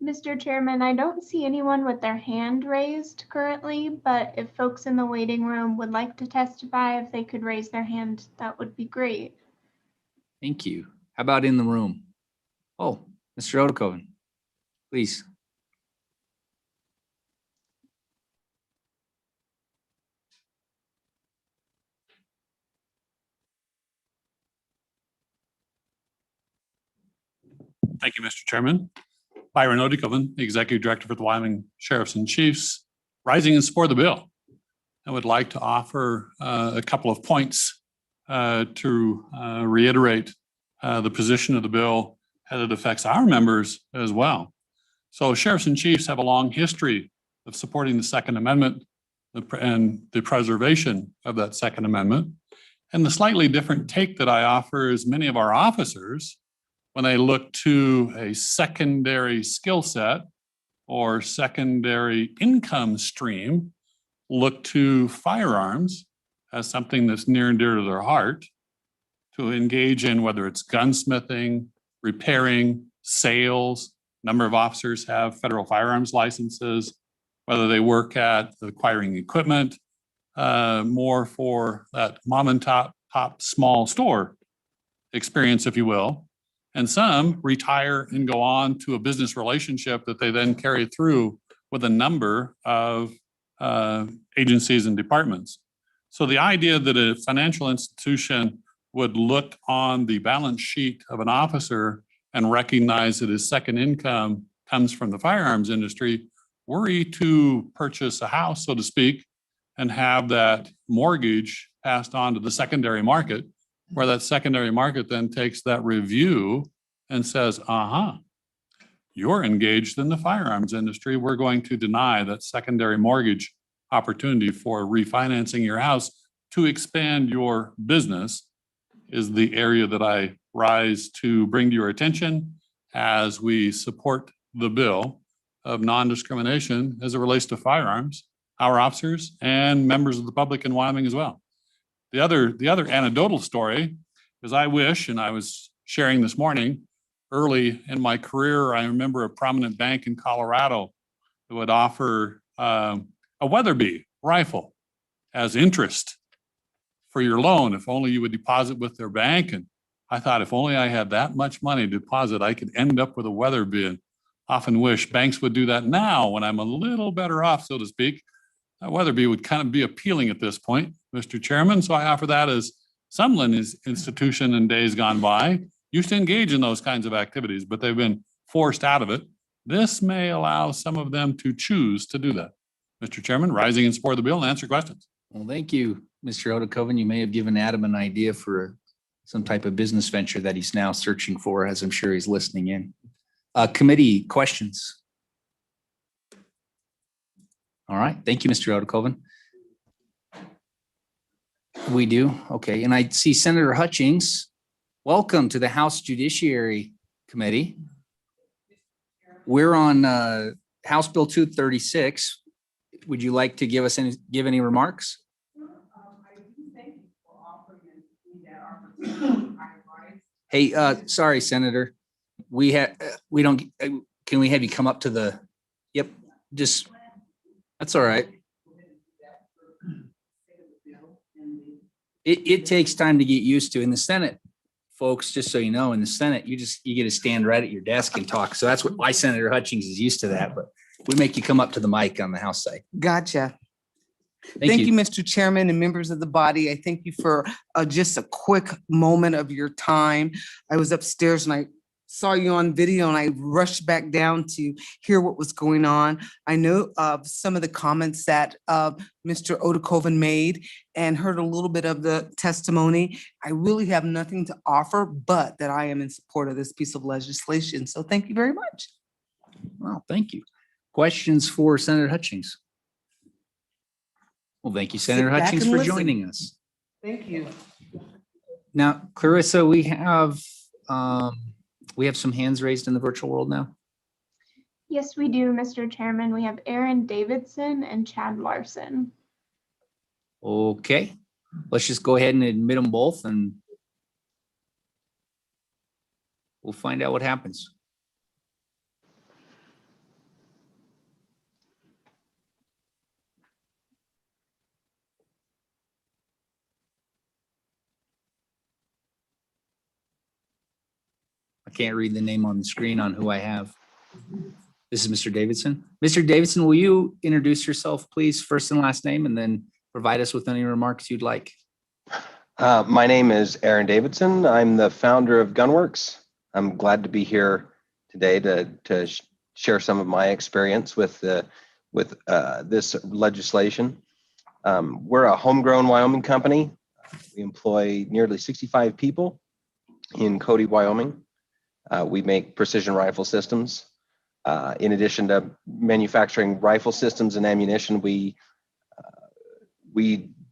Mr. Chairman, I don't see anyone with their hand raised currently, but if folks in the waiting room would like to testify, if they could raise their hand, that would be great. Thank you. How about in the room? Oh, Mr. Odekoven, please. Thank you, Mr. Chairman. Byron Odekoven, the Executive Director for the Wyoming Sheriffs and Chiefs, rising in support of the bill. I would like to offer a couple of points to reiterate the position of the bill as it affects our members as well. So sheriffs and chiefs have a long history of supporting the Second Amendment and the preservation of that Second Amendment. And the slightly different take that I offer is many of our officers, when they look to a secondary skill set or secondary income stream, look to firearms as something that's near and dear to their heart to engage in, whether it's gunsmithing, repairing, sales. Number of officers have federal firearms licenses, whether they work at acquiring equipment, more for that mom and top small store experience, if you will. And some retire and go on to a business relationship that they then carry through with a number of agencies and departments. So the idea that a financial institution would look on the balance sheet of an officer and recognize that his second income comes from the firearms industry, were he to purchase a house, so to speak, and have that mortgage passed on to the secondary market, where that secondary market then takes that review and says, you're engaged in the firearms industry. We're going to deny that secondary mortgage opportunity for refinancing your house to expand your business, is the area that I rise to bring to your attention as we support the bill of non-discrimination as it relates to firearms, our officers, and members of the public in Wyoming as well. The other anecdotal story is I wish, and I was sharing this morning, early in my career, I remember a prominent bank in Colorado that would offer a Weatherby rifle as interest for your loan, if only you would deposit with their bank. And I thought, if only I had that much money to deposit, I could end up with a Weatherby. And often wish banks would do that now when I'm a little better off, so to speak. Weatherby would kind of be appealing at this point, Mr. Chairman. So I offer that as some institution in days gone by used to engage in those kinds of activities, but they've been forced out of it. This may allow some of them to choose to do that. Mr. Chairman, rising in support of the bill and answer questions. Well, thank you, Mr. Odekoven. You may have given Adam an idea for some type of business venture that he's now searching for, as I'm sure he's listening in. Committee questions. All right. Thank you, Mr. Odekoven. We do. Okay. And I see Senator Hutchings. Welcome to the House Judiciary Committee. We're on House Bill 236. Would you like to give any remarks? I do thank you for offering me that opportunity. Hey, sorry, Senator. We don't, can we have you come up to the, yep, just, that's all right. It takes time to get used to. In the Senate, folks, just so you know, in the Senate, you get to stand right at your desk and talk. So that's why Senator Hutchings is used to that, but we make you come up to the mic on the House side. Gotcha. Thank you. Mr. Chairman and members of the body. I thank you for just a quick moment of your time. I was upstairs and I saw you on video and I rushed back down to hear what was going on. I know of some of the comments that Mr. Odakoven made and heard a little bit of the testimony. I really have nothing to offer, but that I am in support of this piece of legislation. So thank you very much. Well, thank you. Questions for Senator Hutchings? Well, thank you, Senator back Hutchings, and for listen. joining us. Thank you. Now, Clarissa, we have some hands raised in the virtual world now. Yes, we do, Mr. Chairman. We have Aaron Davidson and Chad Larson. Okay, let's just go ahead and admit them both and we'll find out what happens. I can't read the name on the screen on who I have. This is Mr. Davidson. Mr. Davidson, will you introduce yourself, please, first and last name, and then provide us with any remarks you'd like? My name is Aaron Davidson. I'm the founder of Gunworks. I'm glad to be here today to share some of my experience with this legislation. We're a homegrown Wyoming company. We employ nearly 65 people in Cody, Wyoming. We make precision rifle systems. In addition to manufacturing rifle systems and ammunition, we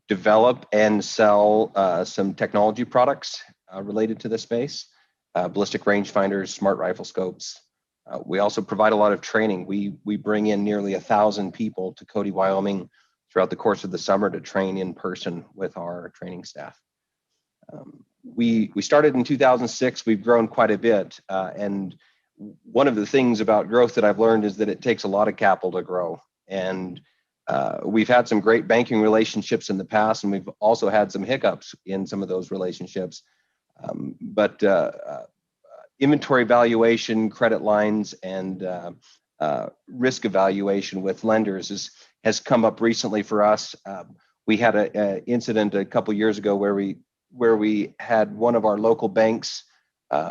develop and sell some technology products related to this space, ballistic rangefinders, smart rifle scopes. We also provide a lot of training. We bring in nearly 1,000 people to Cody, Wyoming throughout the course of the summer to train in person with our training staff. We started in 2006. We've grown quite a bit. And one of the things about growth that I've learned is that it takes a lot of capital to grow. And we've had some great banking relationships in the past, and we've also had some hiccups in some of those relationships. But inventory valuation, credit lines, and risk evaluation with lenders has come up recently for us. We had an incident a couple years ago where we had one of our local banks.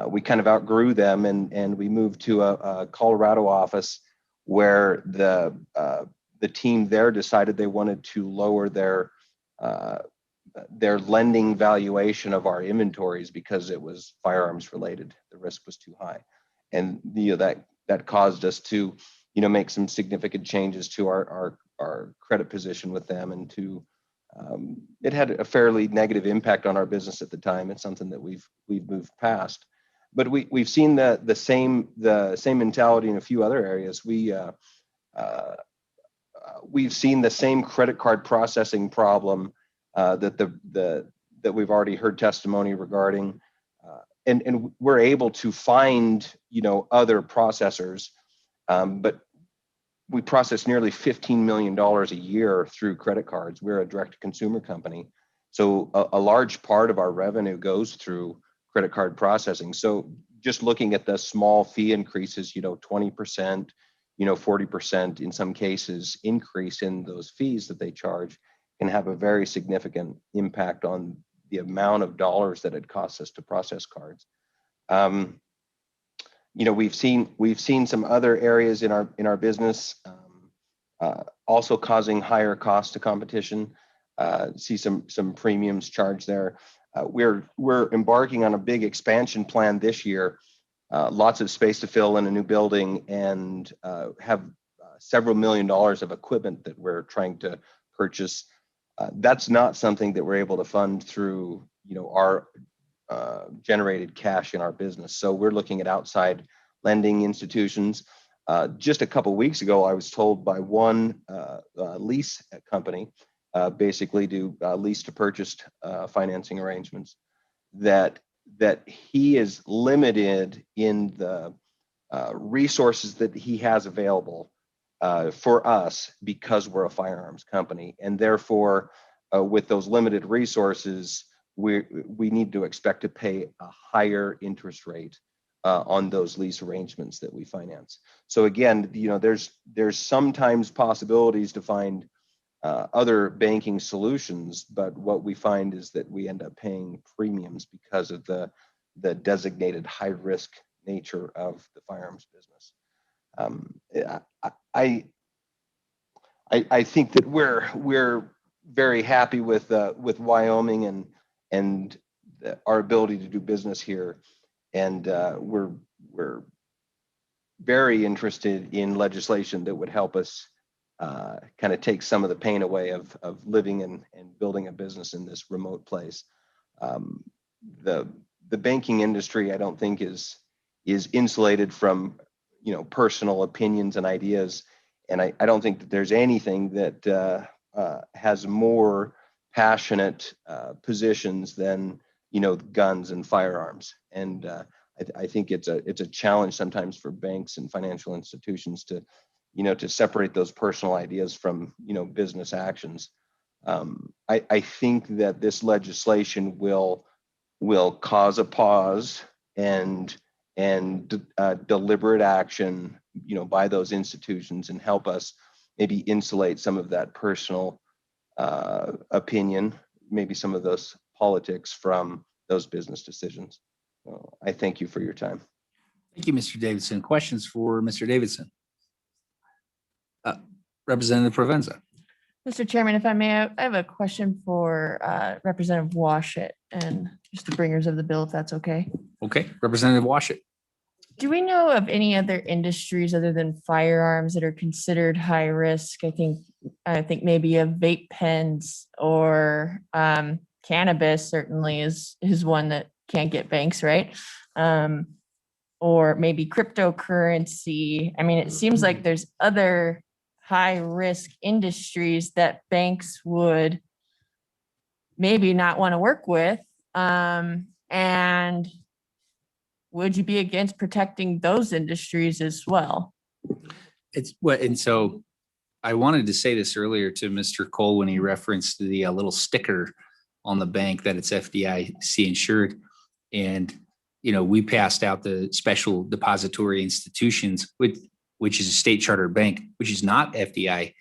We kind of outgrew them, and we moved to a Colorado office where the team there decided they wanted to lower their lending valuation of our inventories because it was firearms related. The risk was too high, and that caused us to make some significant changes to our credit position with them, and it had a fairly negative impact on our business at the time. It's something that we've moved past, but we've seen the same mentality in a few other areas. We've seen the same credit card processing problem that we've already heard testimony regarding, and we're able to find other processors, but we process nearly $15 million a year through credit cards. We're a direct-to-consumer company, so a large part of our revenue goes through credit card processing. So just looking at the small fee increases, 20%, 40% in some cases increase in those fees that they charge can have a very significant impact on the amount of dollars that it costs us to process cards. We've seen some other areas in our business also causing higher costs to competition. See some premiums charged there. We're embarking on a big expansion plan this year. Lots of space to fill in a new building, and have several $1 million of equipment that we're trying to purchase. That's not something that we're able to fund through our generated cash in our business. So we're looking at outside lending institutions. Just a couple of weeks ago, I was told by one lease company, basically do lease to purchase financing arrangements, that that he is limited in the resources that he has available for us because we're a firearms company, and therefore with those limited resources, we need to expect to pay a higher interest rate on those lease arrangements that we finance. So again, there's sometimes possibilities to find other banking solutions, but what we find is that we end up paying premiums because of the designated high risk nature of the firearms business. I think that we're very happy with Wyoming and our ability to do business here, and we're very interested in legislation that would help us kind of take some of the pain away of living and building a business in this remote place. The banking industry, I don't think is insulated from personal opinions and ideas, and I don't think that there's anything that has more passionate positions than guns and firearms. And I think it's a challenge sometimes for banks and financial institutions to separate those personal ideas from business actions. I think that this legislation will cause a pause and deliberate action by those institutions and help us maybe insulate some of that personal opinion, maybe some of those politics from those business decisions. I thank you for your time. Thank you, Mr. Davidson. Questions for Mr. Davidson? Representative Provenza. Mr. Chairman, if I may, I have a question for Representative Washit and just the bringers of the bill, if that's okay. Okay, Representative Washit. Do we know of any other industries other than firearms that are considered high risk? I think maybe a vape pens or cannabis certainly is one that can't get banks, right? Or maybe cryptocurrency. I mean, it seems like there's other high risk industries that banks would maybe not want to work with. And would you be against protecting those industries as well? And so I wanted to say this earlier to Mr. Cole when he referenced the little sticker on the bank that it's FDIC insured. And, we passed out the special depository institutions, which is a state chartered bank, which is not FDIC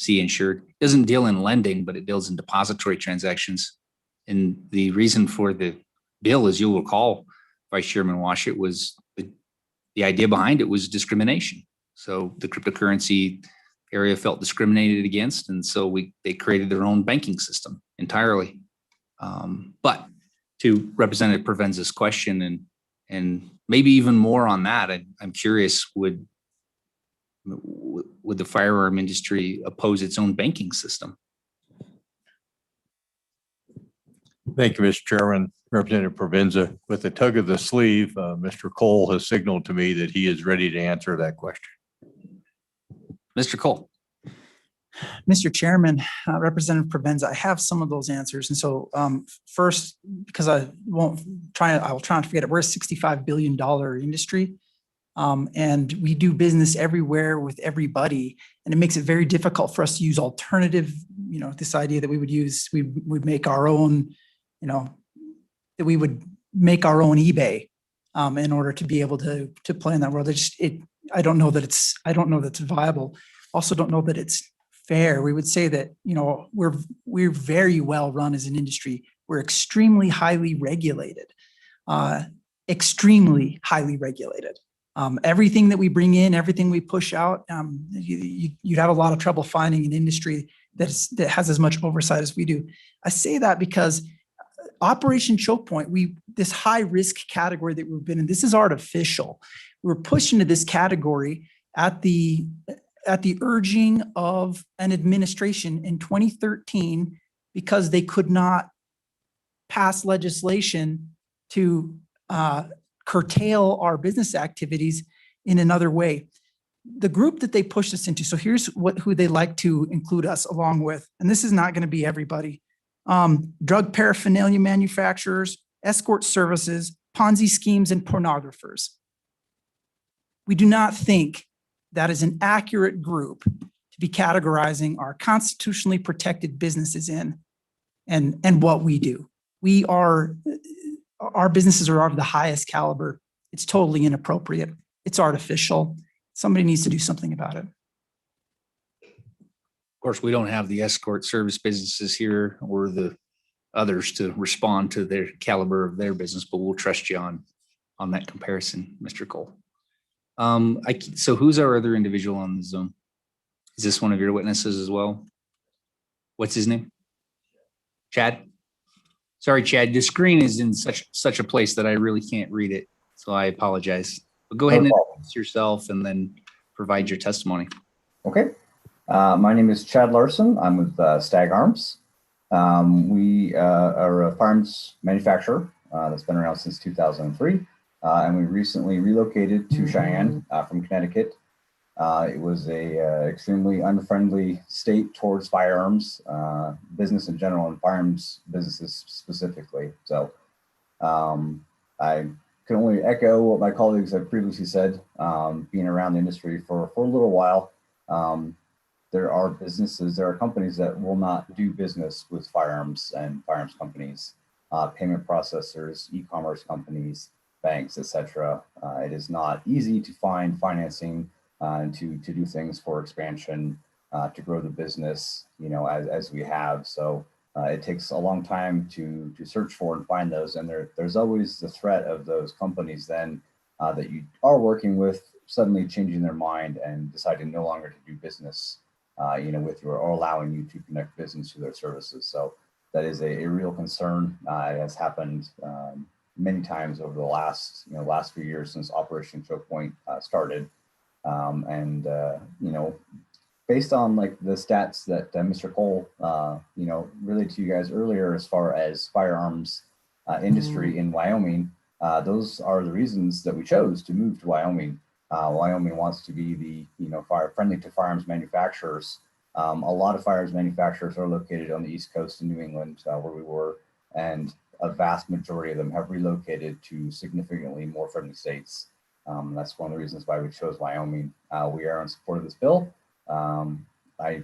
insured. It doesn't deal in lending, but it deals in depository transactions. And the reason for the bill, as you'll recall, Vice Chairman Washit, was the idea behind it was discrimination. So the cryptocurrency area felt discriminated against, and so they created their own banking system entirely. But to Representative Provenza's question, and maybe even more on that, I'm curious, would the firearm industry oppose its own banking system? Thank you, Mr. Chairman. Representative Provenza, with a tug of the sleeve, Mr. Cole has signaled to me that he is ready to answer that question. Mr. Cole. Mr. Chairman, Representative Provenza, I have some of those answers. And so first, because I will try not to forget it, we're a $65 billion industry. And we do business everywhere with everybody. And it makes it very difficult for us to use alternative, this idea that we would make our own, that we would make our own eBay in order to be able to play in that world. I don't know that it's viable. Also don't know that it's fair. We would say that, we're very well run as an industry. We're extremely highly regulated, everything that we bring in, everything we push out, you'd have a lot of trouble finding an industry that has as much oversight as we do. I say that because Operation Choke Point, this high risk category that we've been in, this is artificial. We're pushed into this category at the urging of an administration in 2013 because they could not pass legislation to curtail our business activities in another way. The group that they pushed us into, so here's who they like to include us along with, and this is not going to be everybody. Drug paraphernalia manufacturers, escort services, Ponzi schemes, and pornographers. We do not think that is an accurate group to be categorizing our constitutionally protected businesses in and what we do. Our businesses are of the highest caliber. It's totally inappropriate. It's artificial. Somebody needs to do something about it. Of course, we don't have the escort service businesses here or the others to respond to their caliber of their business, but we'll trust you on that comparison, Mr. Cole. So who's our other individual on the Zoom? Is this one of your witnesses as well? What's his name? Chad? Sorry, Chad, the screen is in such a place that I really can't read it, so I apologize. But go ahead and introduce yourself and then provide your testimony. Okay. My name is Chad Larson. I'm with Stag Arms. We are a firearms manufacturer that's been around since 2003. And we recently relocated to Cheyenne from Connecticut. It was a extremely unfriendly state towards firearms, business in general, and firearms businesses specifically. So I can only echo what my colleagues have previously said. Being around the industry for a little while, there are businesses, there are companies that will not do business with firearms and firearms companies, payment processors, e-commerce companies, banks, etc. It is not easy to find financing and to do things for expansion, to grow the business, as we have. So it takes a long time to search for and find those. And there's always the threat of those companies then that you are working with suddenly changing their mind and deciding no longer to do business, with you or allowing you to connect business to their services. So that is a real concern. It has happened many times over the last few years since Operation Choke Point started. Based on like the stats that Mr. Cole, relayed to you guys earlier, as far as firearms industry in Wyoming, those are the reasons that we chose to move to Wyoming. Wyoming wants to be the, friendly to firearms manufacturers. A lot of firearms manufacturers are located on the East Coast in New England, where we were, and a vast majority of them have relocated to significantly more friendly states. That's one of the reasons why we chose Wyoming. We are in support of this bill. I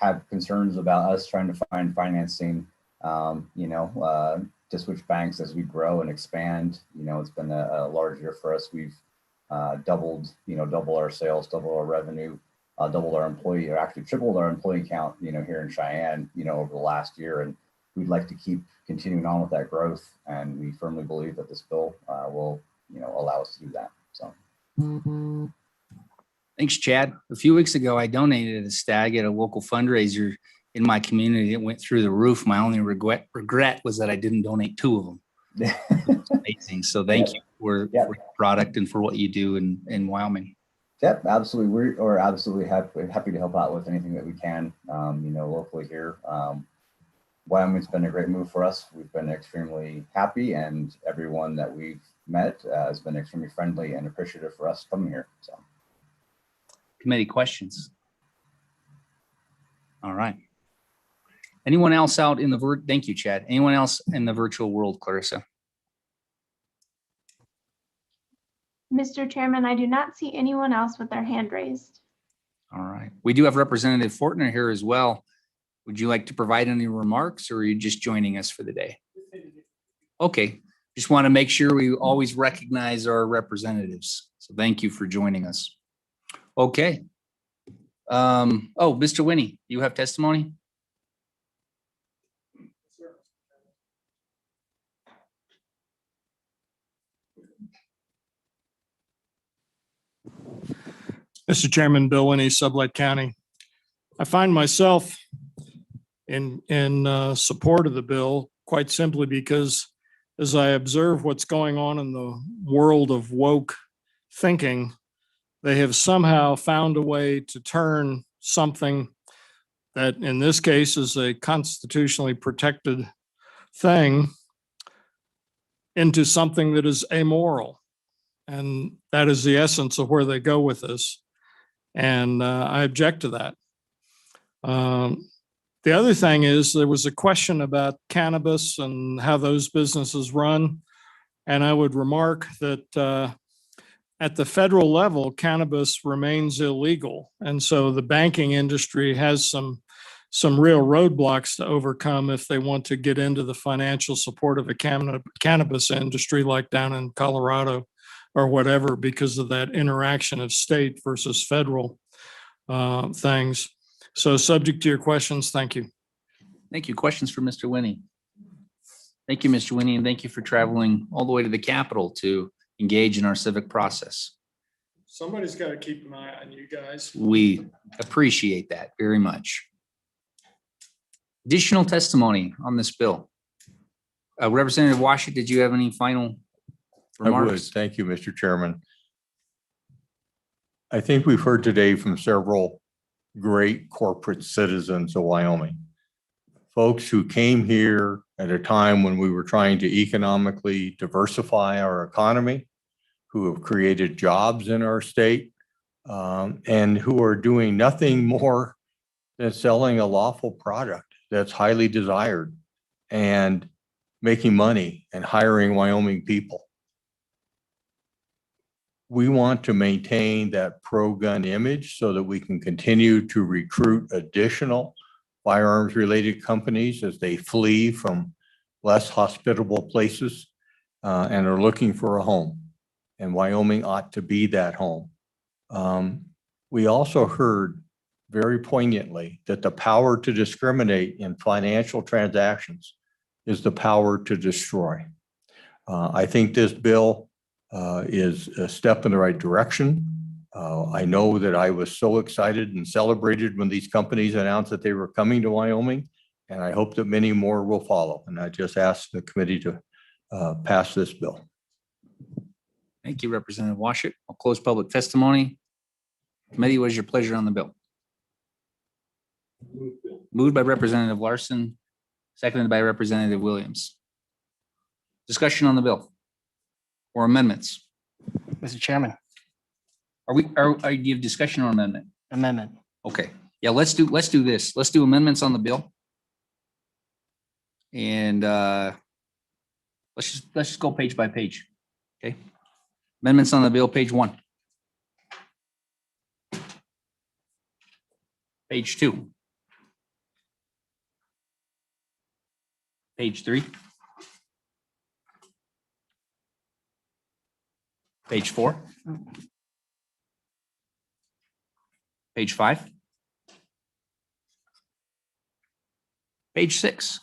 have concerns about us trying to find financing, to switch banks as we grow and expand. It's been a large year for us. We've doubled our sales, doubled our revenue, doubled our employee, or actually tripled our employee count, here in Cheyenne, over the last year. And we'd like to keep continuing on with that growth. And we firmly believe that this bill will, allow us to do that. So. Thanks, Chad. A few weeks ago, I donated a stag at a local fundraiser in my community. It went through the roof. My only regret was that I didn't donate 2 of them. It's amazing. So thank you for your product and for what you do in Wyoming. Yep, absolutely. We're absolutely happy to help out with anything that we can, locally here. Wyoming's been a great move for us. We've been extremely happy, and everyone that we've met has been extremely friendly and appreciative for us coming here. So, committee questions? All right. Anyone else out in the thank you, Chad. Anyone else in the virtual world, Clarissa? Mr. Chairman, I do not see anyone else with their hand raised. All right. We do have Representative Fortner here as well. Would you like to provide any remarks, or are you just joining us for the day? Okay. Just want to make sure we always recognize our representatives. So thank you for joining us. Okay. Mr. Winnie, you have testimony? Mr. Chairman, Bill Winnie, Sublette County. I find myself in support of the bill quite simply because as I observe what's going on in the world of woke thinking, they have somehow found a way to turn something that in this case is a constitutionally protected thing into something that is amoral. And that is the essence of where they go with this. And I object to that. The other thing is there was a question about cannabis and how those businesses run. And I would remark that at the federal level, cannabis remains illegal. And so the banking industry has some real roadblocks to overcome if they want to get into the financial support of a cannabis industry like down in Colorado or whatever, because of that interaction of state versus federal things. So subject to your questions, thank you. Thank you. Questions for Mr. Winnie? Thank you, Mr. Winnie, and thank you for traveling all the way to the Capitol to engage in our civic process. Somebody's got to keep an eye on you guys. We appreciate that very much. Additional testimony on this bill. Representative Washington, did you have any final I would. remarks? Thank you, Mr. Chairman. I think we've heard today from several great corporate citizens of Wyoming. Folks who came here at a time when we were trying to economically diversify our economy, who have created jobs in our state, and who are doing nothing more than selling a lawful product that's highly desired and making money and hiring Wyoming people. We want to maintain that pro-gun image so that we can continue to recruit additional firearms-related companies as they flee from less hospitable places and are looking for a home. And Wyoming ought to be that home. We also heard very poignantly that the power to discriminate in financial transactions is the power to destroy. I think this bill is a step in the right direction. I know that I was so excited and celebrated when these companies announced that they were coming to Wyoming, and I hope that many more will follow. And I just ask the committee to pass this bill. Thank you, Representative Washut. I'll close public testimony. Committee, what is your pleasure on the bill? Moved by Representative Larson, seconded by Representative Williams. Discussion on the bill or amendments? Mr. Chairman, Do you have discussion or amendment? amendment. Okay, yeah, let's do this. Let's do amendments on the bill. And let's just go page by page. Okay. Amendments on the bill, page 1. Page 2. Page 3. Page 4. Page 5. Page 6.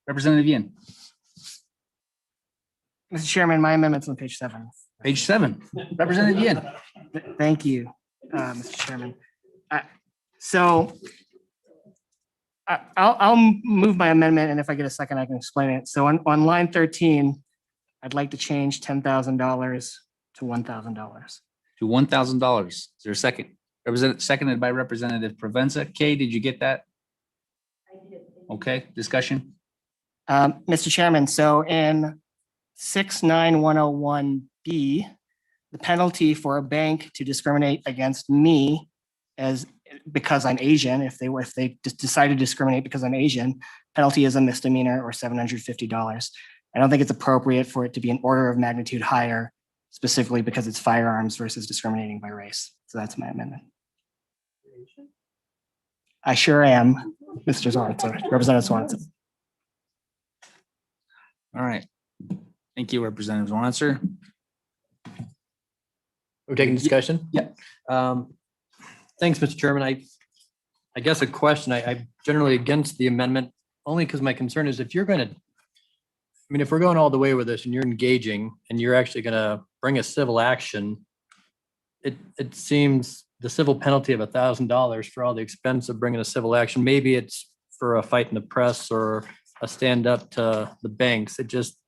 Representative Yin. Mr. Chairman, my amendment's on page 7. Page 7. Representative Yin. Thank you, Mr. Chairman. So I'll move my amendment, and if I get a second, I can explain it. So on line 13, I'd like to change $10,000 to $1,000. To $1,000. Is there a second? Seconded by Representative Provenza. Kay, did you get that? I did. Okay, discussion? Mr. Chairman, so in 69101B, the penalty for a bank to discriminate against me because I'm Asian, if they decide to discriminate because I'm Asian, penalty is a misdemeanor or $750. I don't think it's appropriate for it to be an order of magnitude higher, specifically because it's firearms versus discriminating by race. So that's my amendment. I sure am, Mr. Sorensen, Representative Sorensen. All right. Thank you, Representative Sorensen. We're taking discussion? Yeah. Thanks, Mr. Chairman. I guess a question, I'm generally against the amendment, only because my concern is if you're going to, if we're going all the way with this and you're engaging and you're actually going to bring a civil action, it seems the civil penalty of $1,000 for all the expense of bringing a civil action, maybe it's for a fight in the press or a stand up to the banks. It just,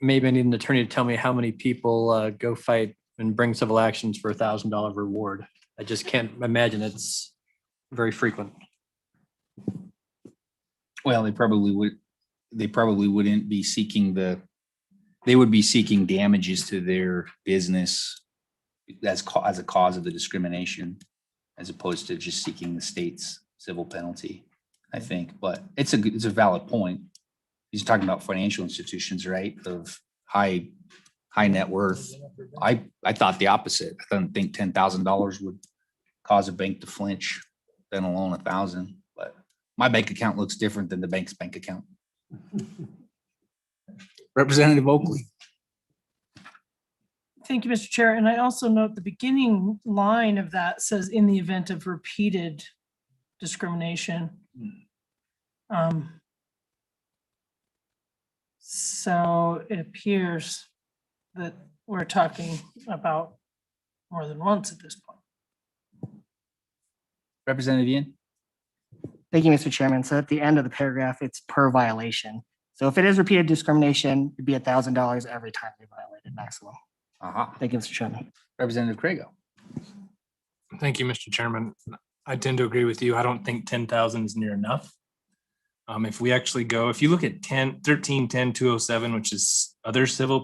maybe I need an attorney to tell me how many people go fight and bring civil actions for $1,000 reward. I just can't imagine it's very frequent. Well, they probably wouldn't be seeking they would be seeking damages to their business as a cause of the discrimination, as opposed to just seeking the state's civil penalty, I think. But it's a valid point. he's talking about financial institutions, right? Of high net worth. I thought the opposite. I don't think $10,000 would cause a bank to flinch, then a loan 1,000. But my bank account looks different than the bank's bank account. Representative Oakley. Thank you, Mr. Chair. And I also note the beginning line of that says in the event of repeated discrimination. So it appears that we're talking about more than once at this point. Representative Ian. Thank you, Mr. Chairman. So at the end of the paragraph, it's per violation. So if it is repeated discrimination, it'd be $1,000 every time they violate it maximum. Thank you, Mr. Chairman. Representative Craigo. Thank you, Mr. Chairman. I tend to agree with you. I don't think 10,000 is near enough. If we actually go, if you look at 1310-207, which is other civil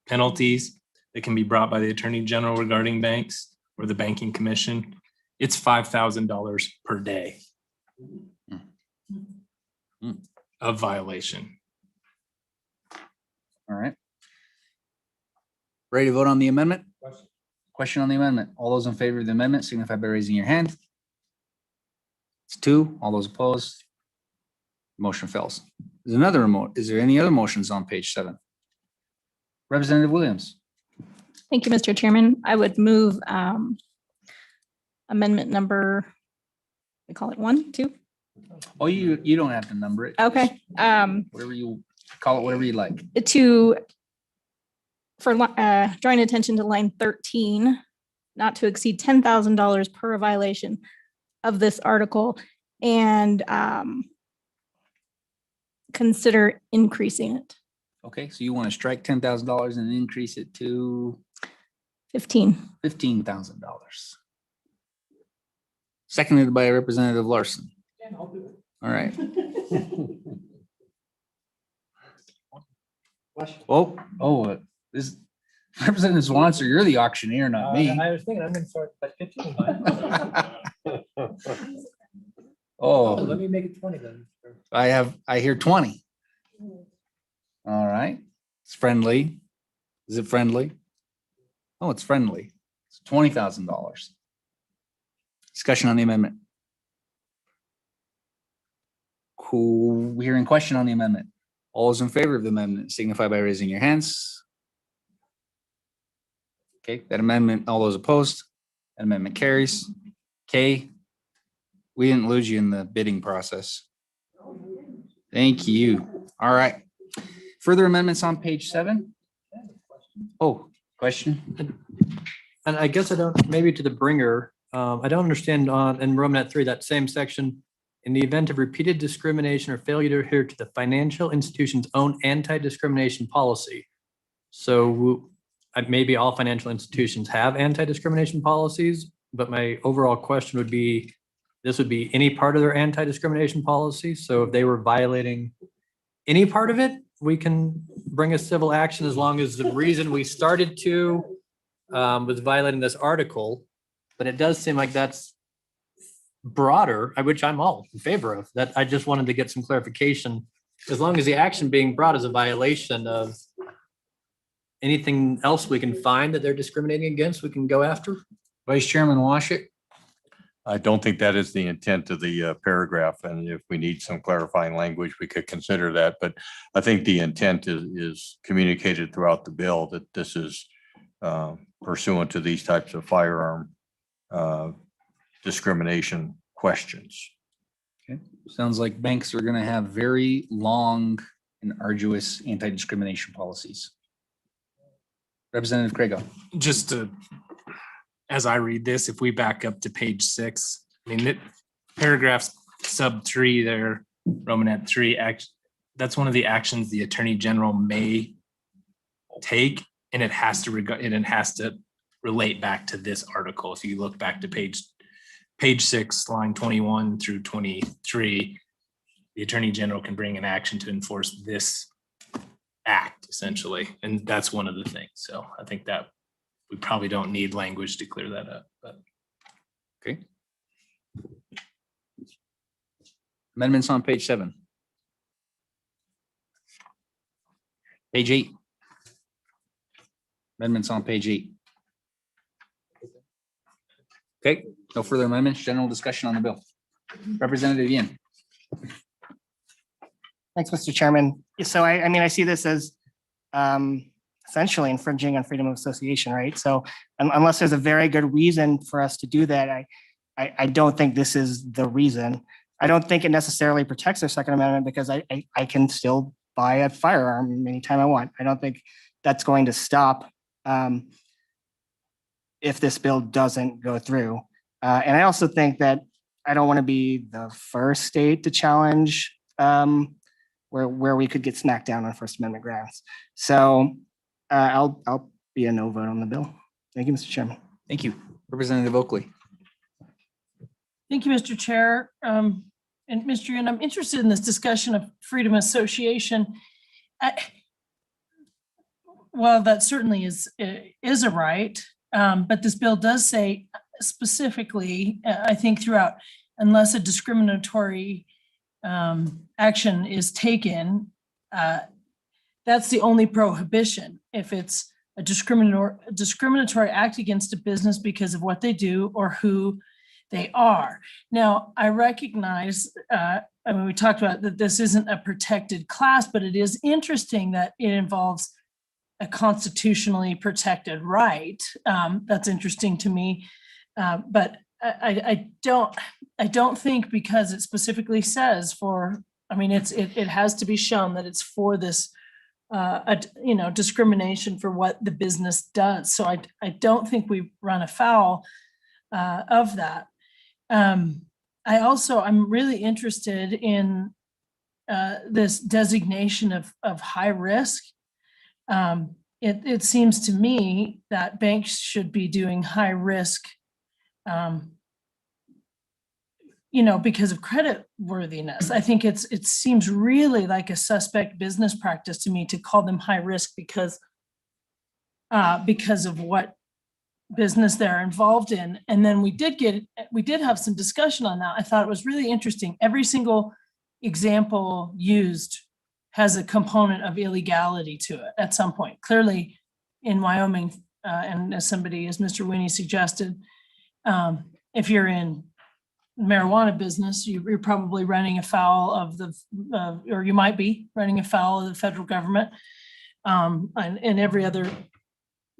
penalties that can be brought by the Attorney General regarding banks or the Banking Commission, it's $5,000 per day of violation. All right. Ready to vote on the amendment? Question on the amendment. All those in favor of the amendment signify by raising your hand. It's 2. All those opposed. Motion fails. Is there any other motions on page 7? Representative Williams. Thank you, Mr. Chairman. I would move amendment number, we call it 1, 2? Oh, you don't have to number it. Okay. Whatever you call it, whatever you like. Drawing attention to line 13, not to exceed $10,000 per violation of this article, and consider increasing it. Okay, so you want to strike $10,000 and increase it to $15,000. Seconded by Representative Larson. All right. This Representative Swanson, you're the auctioneer, not me. I was thinking I'm going to start by 15. Let me make it 20 then. I hear 20. All right. It's friendly. Is it friendly? Oh, it's friendly. It's $20,000. Discussion on the amendment. Cool. Hearing question on the amendment. All those in favor of the amendment signify by raising your hands. Okay, that amendment, all those opposed, that amendment carries. Okay, we didn't lose you in the bidding process. Thank you. All right. Further amendments on page 7? Oh, question? And I guess I don't, maybe to the bringer, I don't understand in Romanet 3, that same section, in the event of repeated discrimination or failure to adhere to the financial institution's own anti-discrimination policy. So maybe all financial institutions have anti-discrimination policies, but my overall question would be, this would be any part of their anti-discrimination policy. So if they were violating any part of it, we can bring a civil action as long as the reason we started to was violating this article. But it does seem like that's broader, which I'm all in favor of. That I just wanted to get some clarification. As long as the action being brought is a violation of anything else we can find that they're discriminating against, we can go after. Vice Chairman Washit. I don't think that is the intent of the paragraph, and if we need some clarifying language, we could consider that. But I think the intent is communicated throughout the bill that this is pursuant to these types of firearm discrimination questions. Okay, sounds like banks are going to have very long and arduous anti-discrimination policies. Representative Craigo. Just to, as I read this, if we back up to page 6, I mean, paragraph sub 3 there, Romanet 3, that's one of the actions the Attorney General may take, and it has to relate back to this article. If you look back to page 6, line 21 through 23, the Attorney General can bring an action to enforce this act, essentially, and that's one of the things. So I think that we probably don't need language to clear that up. But okay. Amendments on page 7. Page 8. Amendments on page 8. Okay, no further amendments, general discussion on the bill. Representative Ian. Thanks, Mr. Chairman. So I mean, I see this as essentially infringing on freedom of association, right? So unless there's a very good reason for us to do that, I don't think this is the reason. I don't think it necessarily protects their Second Amendment because I can still buy a firearm anytime I want. I don't think that's going to stop if this bill doesn't go through. And I also think that I don't want to be the first state to challenge where we could get smacked down on First Amendment grounds. So I'll be a no vote on the bill. Thank you, Mr. Chairman. Thank you. Representative Oakley. Thank you, Mr. Chair. And Mr. Ian, I'm interested in this discussion of freedom of association. Well, that certainly is a right, but this bill does say specifically, I think throughout, unless a discriminatory action is taken, that's the only prohibition. If it's a discriminatory act against a business because of what they do or who they are. Now, I recognize, I mean, we talked about that this isn't a protected class, but it is interesting that it involves a constitutionally protected right. That's interesting to me. But I don't think because it specifically says for, I mean, it has to be shown that it's for this, discrimination for what the business does. So I don't think we run afoul of that. I'm really interested in this designation of high risk. It seems to me that banks should be doing high risk, because of credit worthiness. I think it seems really like a suspect business practice to me to call them high risk because of what business they're involved in. And then we did have some discussion on that. I thought it was really interesting. Every single example used has a component of illegality to it at some point. Clearly in Wyoming, and as Mr. Winnie suggested, if you're in marijuana business, you're probably running afoul of or you might be running afoul of the federal government, and every other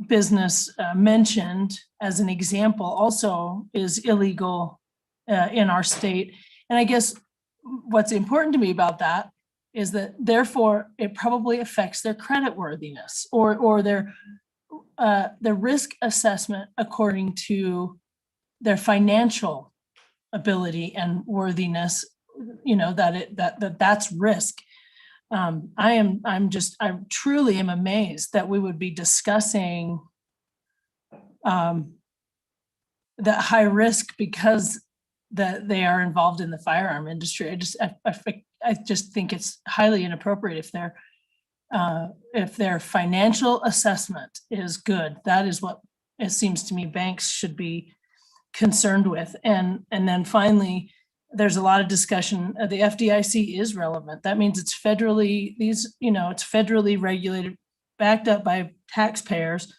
business mentioned as an example also is illegal in our state. And I guess what's important to me about that is that therefore it probably affects their credit worthiness or their risk assessment according to their financial ability and worthiness, that's risk. I truly am amazed that we would be discussing that high risk because that they are involved in the firearm industry. I just think it's highly inappropriate if their financial assessment is good. That is what it seems to me banks should be concerned with. And then finally, there's a lot of discussion. The FDIC is relevant. That means it's federally regulated, backed up by taxpayers.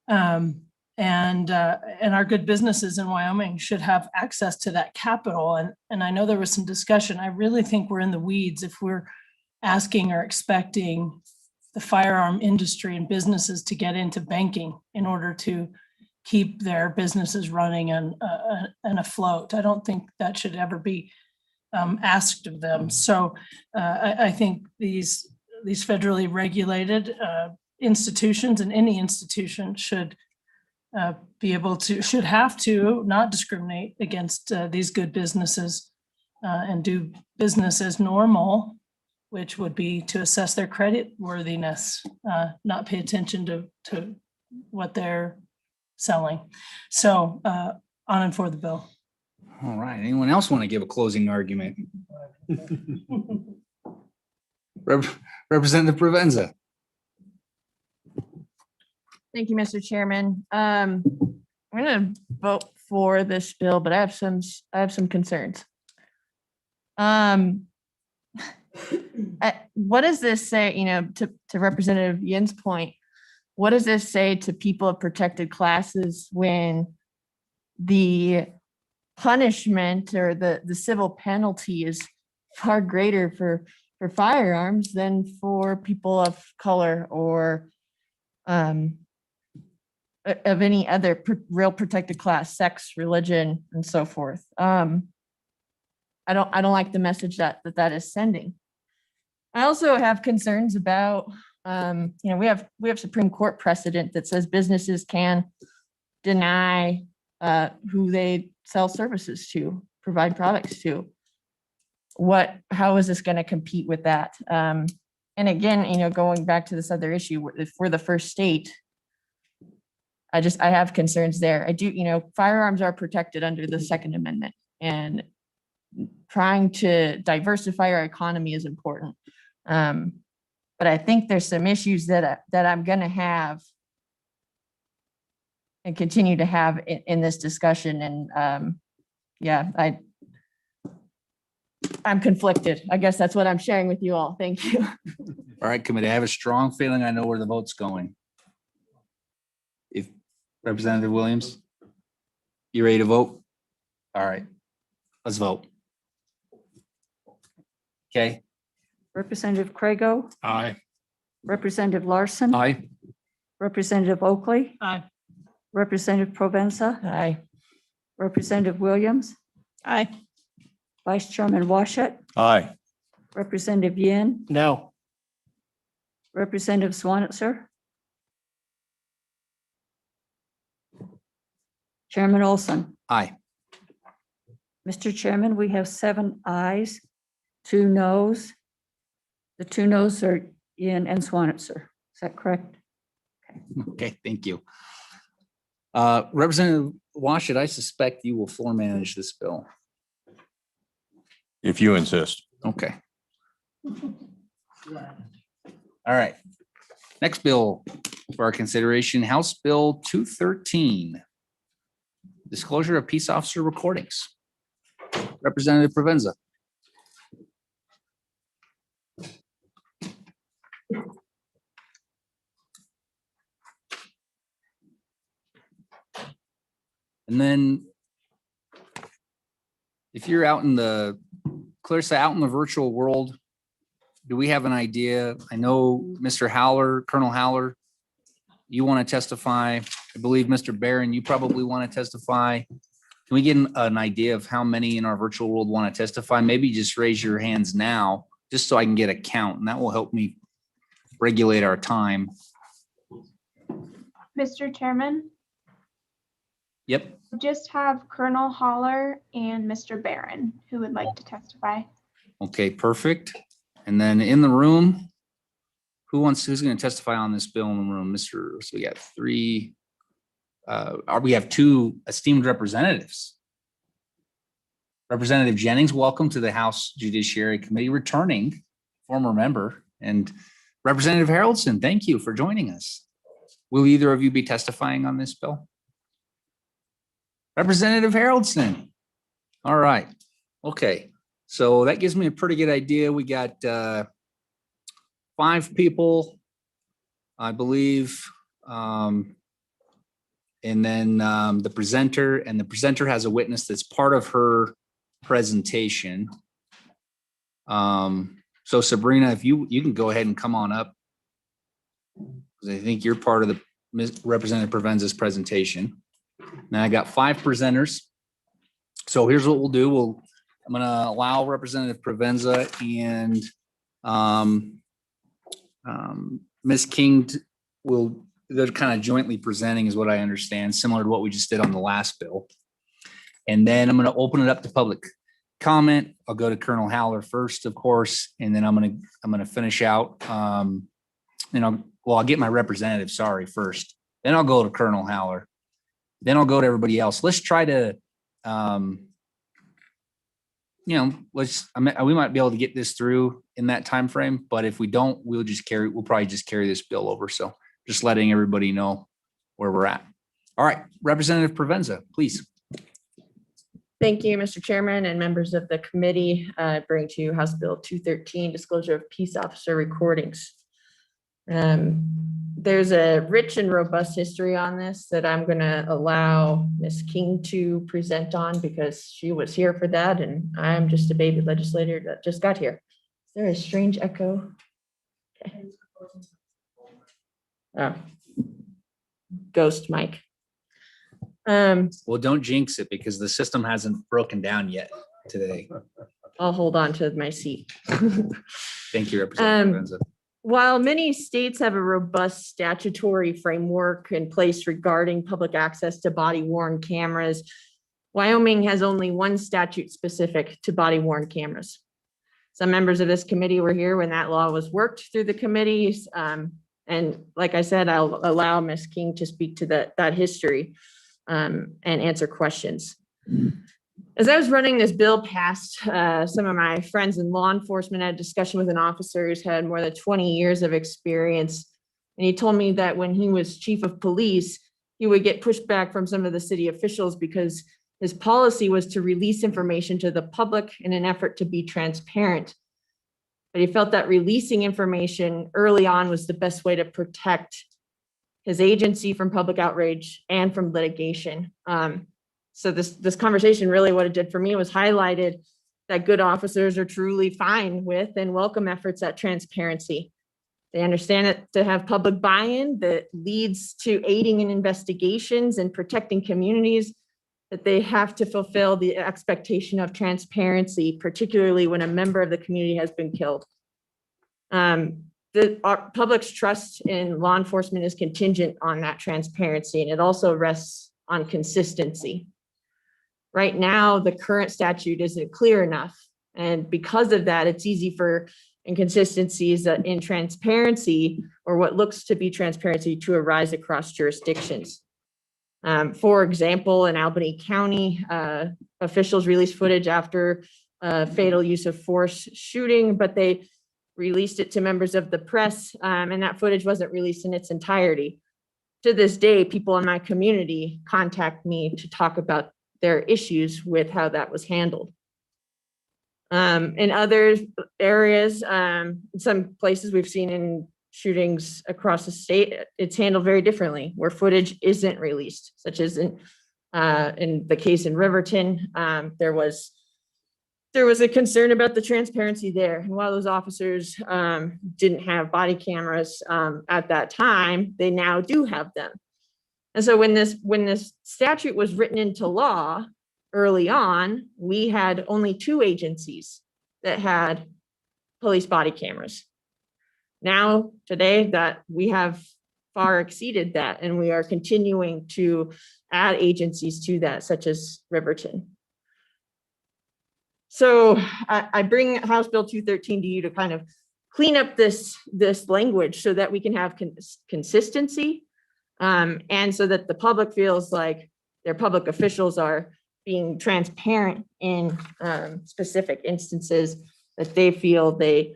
And our good businesses in Wyoming should have access to that capital. And I know there was some discussion. I really think we're in the weeds if we're asking or expecting the firearm industry and businesses to get into banking in order to keep their businesses running and afloat. I don't think that should ever be asked of them. So I think these federally regulated institutions and any institution should have to not discriminate against these good businesses and do business as normal, which would be to assess their credit worthiness, not pay attention to what they're selling. So on and for the bill. All right. Anyone else want to give a closing argument? Representative Provenza. Thank you, Mr. Chairman. I'm going to vote for this bill, but I have some concerns. what does this say, to Representative Yin's point? What does this say to people of protected classes when the punishment or the civil penalty is far greater for firearms than for people of color or of any other real protected class, sex, religion, and so forth? I don't like the message that is sending. I also have concerns about, we have Supreme Court precedent that says businesses can deny who they sell services to, provide products to. How is this going to compete with that? And again, going back to this other issue, if we're the first state, I have concerns there. Firearms are protected under the Second Amendment, and trying to diversify our economy is important. But I think there's some issues that I'm going to have and continue to have in this discussion. And I'm conflicted. I guess that's what I'm sharing with you all. Thank you. All right, committee, I have a strong feeling I know where the vote's going. If Representative Williams, you ready to vote? All right, let's vote. Okay. Representative Craigo, Aye. Representative Larson. Aye. Representative Oakley, Aye. Representative Provenza, Aye. Representative Williams, Aye. Vice Chairman Washut, Aye. Representative Yin, No. Representative Swanitzer, Chairman Olson. Aye. Mr. Chairman, we have 7 ayes, 2 noes. The 2 noes are Yin and Swanitzer. Is that correct? Okay, thank you. Representative Washut, I suspect you will floor manage this bill. If you insist. Okay. All right. Next bill for our consideration, House Bill 213. Disclosure of peace officer recordings. Representative Provenza. And then if you're out in the, Clarissa, out in the virtual world, do we have an idea? I know Mr. Howler, Colonel Howler, you want to testify. I believe Mr. Barron, you probably want to testify. Can we get an idea of how many in our virtual world want to testify? Maybe just raise your hands now, just so I can get a count, and that will help me regulate our time. Mr. Chairman, Yep. just have Colonel Holler and Mr. Barron who would like to testify. Okay, perfect. And then in the room, who's going to testify on this bill in the room? So we got 3, we have 2 esteemed representatives. Representative Jennings, welcome to the House Judiciary Committee, returning former member. And Representative Haroldson, thank you for joining us. Will either of you be testifying on this bill? Representative Haroldson. All right. Okay. So that gives me a pretty good idea. We got 5 people, I believe. And then the presenter has a witness that's part of her presentation. So Sabrina, if you can go ahead and come on up, because I think you're part of the Representative Provenza's presentation. Now I got 5 presenters. So here's what we'll do. I'm going to allow Representative Provenza and Ms. King they're kind of jointly presenting is what I understand, similar to what we just did on the last bill. And then I'm going to open it up to public comment. I'll go to Colonel Howler first, of course, and then I'm going to finish out. I'll get my representative, first. Then I'll go to Colonel Howler. Then I'll go to everybody else. Let's try to, we might be able to get this through in that time frame. But if we don't, we'll probably just carry this bill over. So just letting everybody know where we're at. All right, Representative Provenza, please. Thank you, Mr. Chairman and members of the committee. Bring to you House Bill 213, disclosure of peace officer recordings. There's a rich and robust history on this that I'm going to allow Ms. King to present on because she was here for that and I'm just a baby legislator that just got here. Is there a strange echo? Okay. Oh. Ghost mic. Well, don't jinx it because the system hasn't broken down yet today. I'll hold on to my seat. Thank you, Representative Lorenzo. While many states have a robust statutory framework in place regarding public access to body worn cameras, Wyoming has only one statute specific to body worn cameras. Some members of this committee were here when that law was worked through the committees. And like I said, I'll allow Ms. King to speak to that history and answer questions. As I was running this bill past some of my friends in law enforcement, I had a discussion with an officer who's had more than 20 years of experience. And he told me that when he was chief of police, he would get pushback from some of the city officials because his policy was to release information to the public in an effort to be transparent. But he felt that releasing information early on was the best way to protect his agency from public outrage and from litigation. So this conversation, really what it did for me was highlighted that good officers are truly fine with and welcome efforts at transparency. They understand it to have public buy-in that leads to aiding in investigations and protecting communities, that they have to fulfill the expectation of transparency, particularly when a member of the community has been killed. Our public's trust in law enforcement is contingent on that transparency, and it also rests on consistency. Right now, the current statute isn't clear enough. And because of that, it's easy for inconsistencies in transparency or what looks to be transparency to arise across jurisdictions. For example, in Albany County, officials released footage after a fatal use of force shooting, but they released it to members of the press, and that footage wasn't released in its entirety. To this day, people in my community contact me to talk about their issues with how that was handled. In other areas, some places we've seen in shootings across the state, it's handled very differently, where footage isn't released, such as in the case in Riverton. There was a concern about the transparency there. And while those officers didn't have body cameras at that time, they now do have them. And so when this statute was written into law early on, we had only 2 agencies that had police body cameras. Now, today, that we have far exceeded that, and we are continuing to add agencies to that, such as Riverton. So I bring House Bill 213 to you to kind of clean up this language so that we can have consistency, and so that the public feels like their public officials are being transparent in specific instances that they feel they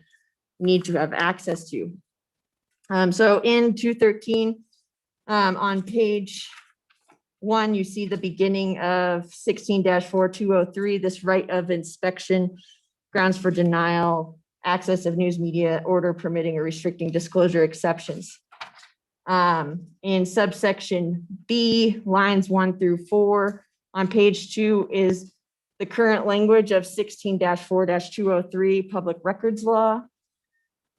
need to have access to. So in 213, on page 1, you see the beginning of 16-4203, this right of inspection, grounds for denial, access of news media, order permitting or restricting disclosure exceptions. In subsection B, lines 1 through 4, on page 2 is the current language of 16-4-203 public records law.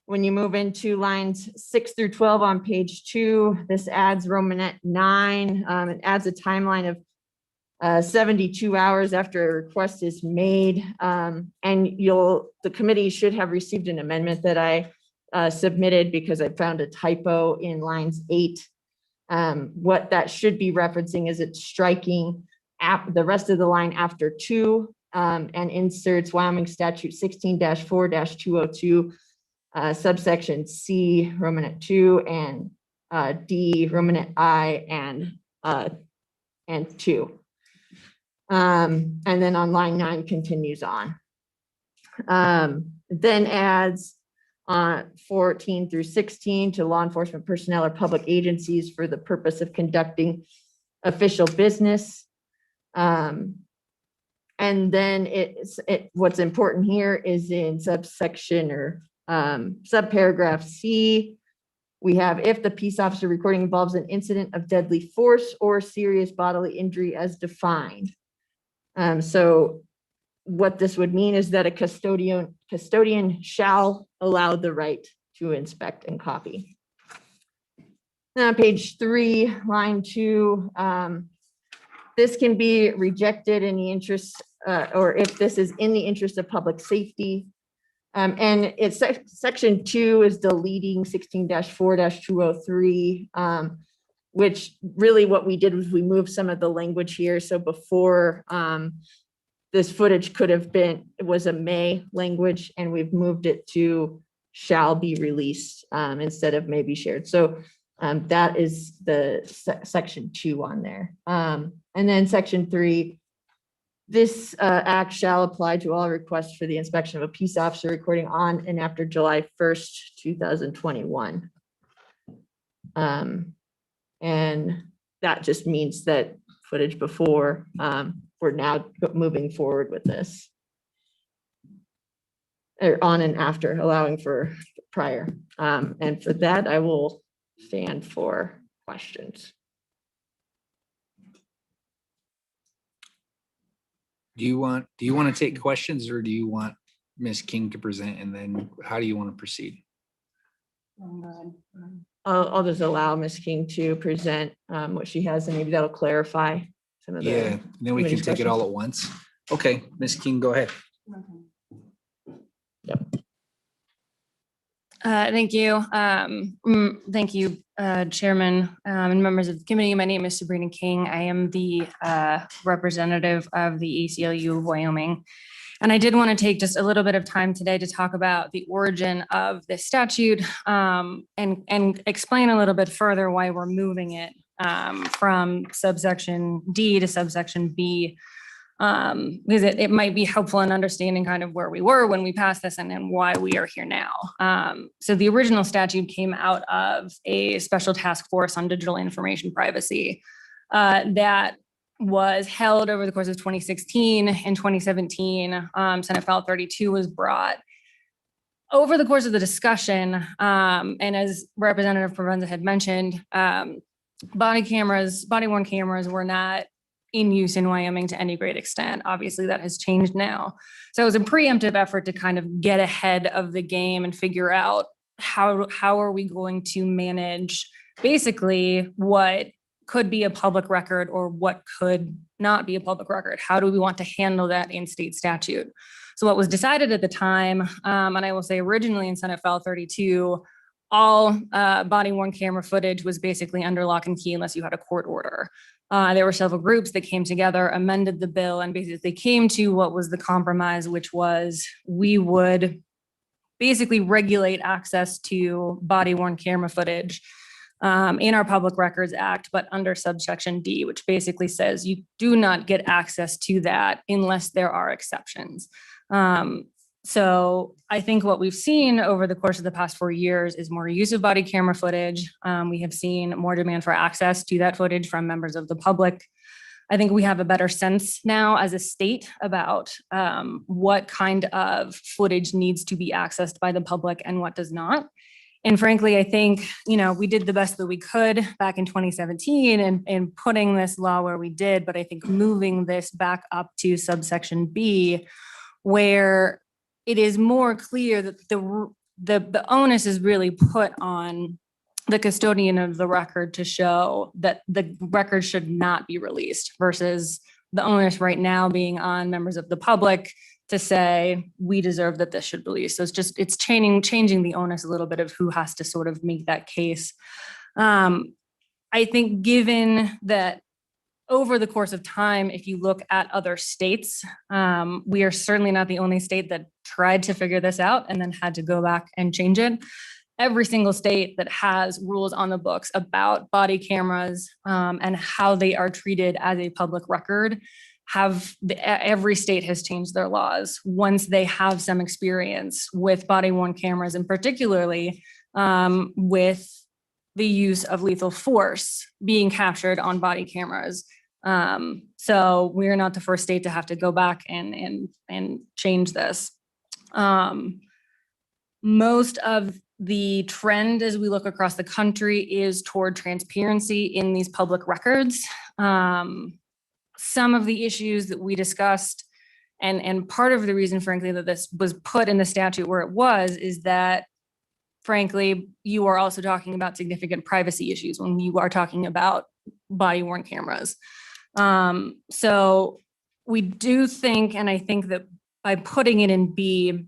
When you move into lines 6 through 12 on page 2, this adds Romanet 9. It adds a timeline of 72 hours after a request is made. And the committee should have received an amendment that I submitted because I found a typo in lines 8. What that should be referencing is it's striking the rest of the line after 2 and inserts Wyoming statute 16-4-202. Subsection C, Romanet 2, and D, Romanet I, and 2. And then on line 9 continues on. Then adds 14 through 16 to law enforcement personnel or public agencies for the purpose of conducting official business. And then what's important here is in subsection or subparagraph C, we have if the peace officer recording involves an incident of deadly force or serious bodily injury as defined. So what this would mean is that a custodian shall allow the right to inspect and copy. Now, page 3, line 2, this can be rejected in the interest, or if this is in the interest of public safety. And it's section 2 is deleting 16-4-203, which really what we did was we moved some of the language here. So before this footage could have been, it was a may language, and we've moved it to shall be released instead of may be shared. So that is the section 2 on there. And then section 3, this act shall apply to all requests for the inspection of a peace officer recording on and after July 1st, 2021. And that just means that footage before, we're now moving forward with this. Or on and after, allowing for prior. And for that, I will stand for questions. Do you want to take questions, or do you want Ms. King to present, and then how do you want to proceed? I'll just allow Ms. King to present what she has, and maybe that'll clarify some of the. Yeah, then we can take it all at once. Okay, Ms. King, go ahead. Thank you. Thank you, Chairman and members of the committee. My name is Sabrina King. I am the representative of the ACLU of Wyoming. And I did want to take just a little bit of time today to talk about the origin of this statute and explain a little bit further why we're moving it from subsection D to subsection B. Because it might be helpful in understanding kind of where we were when we passed this and then why we are here now. So the original statute came out of a special task force on digital information privacy that was held over the course of 2016 and 2017. Senate File 32 was brought. Over the course of the discussion, and as Representative Provenza had mentioned, body-worn cameras were not in use in Wyoming to any great extent. Obviously, that has changed now. So it was a preemptive effort to kind of get ahead of the game and figure out how are we going to manage basically what could be a public record or what could not be a public record. How do we want to handle that in state statute? So what was decided at the time, and I will say originally in Senate File 32, all body-worn camera footage was basically under lock and key unless you had a court order. There were several groups that came together, amended the bill, and basically came to what was the compromise, which was we would basically regulate access to body-worn camera footage in our Public Records Act, but under subsection D, which basically says you do not get access to that unless there are exceptions. So I think what we've seen over the course of the past 4 years is more use of body camera footage. We have seen more demand for access to that footage from members of the public. I think we have a better sense now as a state about what kind of footage needs to be accessed by the public and what does not. And frankly, I think, we did the best that we could back in 2017 and putting this law where we did, but I think moving this back up to subsection B, where it is more clear that the onus is really put on the custodian of the record to show that the record should not be released versus the onus right now being on members of the public to say, we deserve that this should be released. So it's changing the onus a little bit of who has to sort of make that case. I think given that over the course of time, if you look at other states, we are certainly not the only state that tried to figure this out and then had to go back and change it. Every single state that has rules on the books about body cameras and how they are treated as a public record every state has changed their laws once they have some experience with body-worn cameras, and particularly with the use of lethal force being captured on body cameras. So we're not the first state to have to go back and change this. Most of the trend as we look across the country is toward transparency in these public records. Some of the issues that we discussed, and part of the reason, frankly, that this was put in the statute where it was, is that, frankly, you are also talking about significant privacy issues when you are talking about body worn cameras. So we do think, and I think that by putting it in B,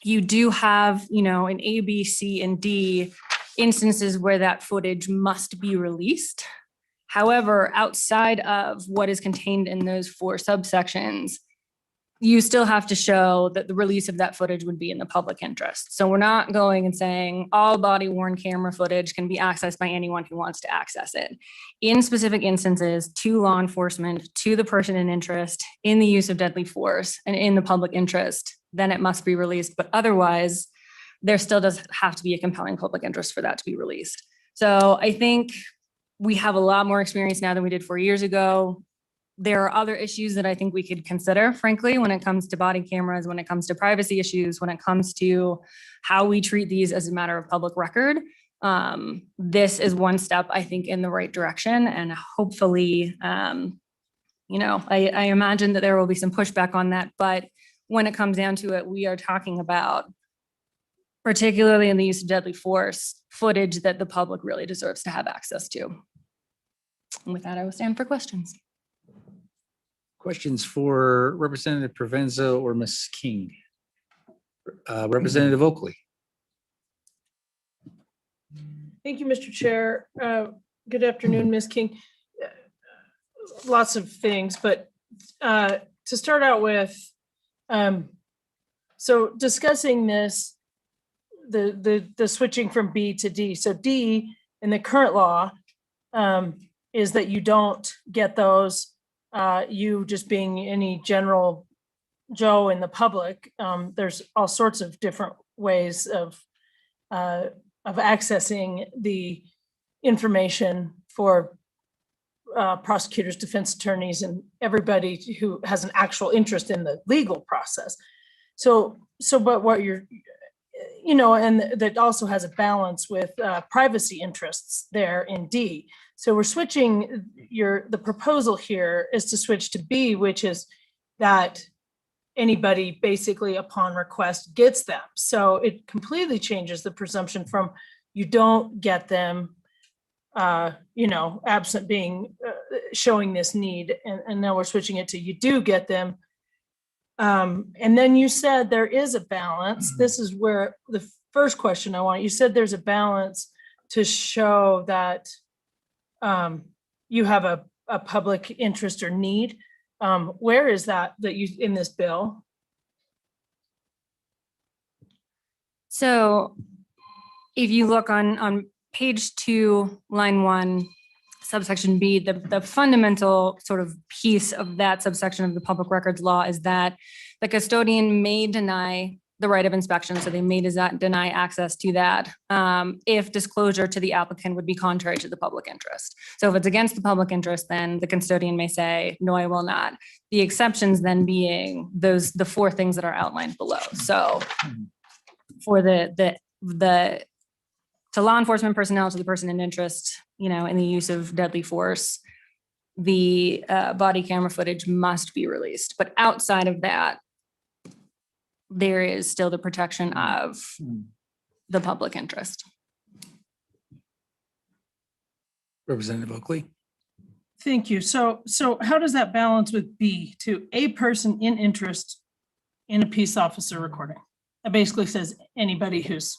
you do have, in A, B, C, and D instances where that footage must be released. However, outside of what is contained in those 4 subsections, you still have to show that the release of that footage would be in the public interest. So we're not going and saying all body worn camera footage can be accessed by anyone who wants to access it. In specific instances, to law enforcement, to the person in interest, in the use of deadly force, and in the public interest, then it must be released. But otherwise, there still does have to be a compelling public interest for that to be released. So I think we have a lot more experience now than we did 4 years ago. There are other issues that I think we could consider, frankly, when it comes to body cameras, when it comes to privacy issues, when it comes to how we treat these as a matter of public record. This is one step, I think, in the right direction. And hopefully, I imagine that there will be some pushback on that. But when it comes down to it, we are talking about, particularly in the use of deadly force, footage that the public really deserves to have access to. And with that, I will stand for questions. Questions for Representative Provenza or Ms. King? Representative Oakley. Thank you, Mr. Chair. Good afternoon, Ms. King. Lots of things, but to start out with, so discussing this, the switching from B to D. So D in the current law is that you don't get those, you just being any general Joe in the public. There's all sorts of different ways of accessing the information for prosecutors, defense attorneys, and everybody who has an actual interest in the legal process. But what you're, and that also has a balance with privacy interests there in D. So we're switching the proposal here is to switch to B, which is that anybody basically upon request gets them. So it completely changes the presumption from you don't get them, absent being showing this need. And now we're switching it to you do get them. And then you said there is a balance. This is where the first question I want, you said there's a balance to show that you have a public interest or need. Where is that you in this bill? So if you look on page 2, line 1, subsection B, the fundamental sort of piece of that subsection of the public records law is that the custodian may deny the right of inspection. So they may deny access to that if disclosure to the applicant would be contrary to the public interest. So if it's against the public interest, then the custodian may say, no, I will not. The exceptions then being the 4 things that are outlined below. So for to law enforcement personnel, to the person in interest, in the use of deadly force, the body camera footage must be released. But outside of that, there is still the protection of the public interest. Representative Oakley. Thank you. So how does that balance with B, to a person in interest in a peace officer recording? That basically says anybody who's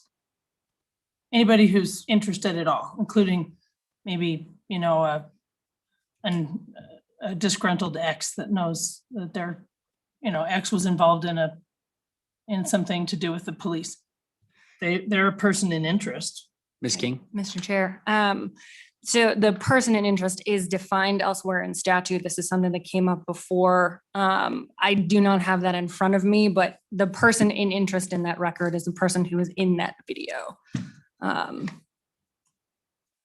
interested at all, including maybe, a disgruntled ex that knows that their, ex was involved in something to do with the police. They're a person in interest. Ms. King. Mr. Chair. So the person in interest is defined elsewhere in statute. This is something that came up before. I do not have that in front of me, but the person in interest in that record is the person who is in that video.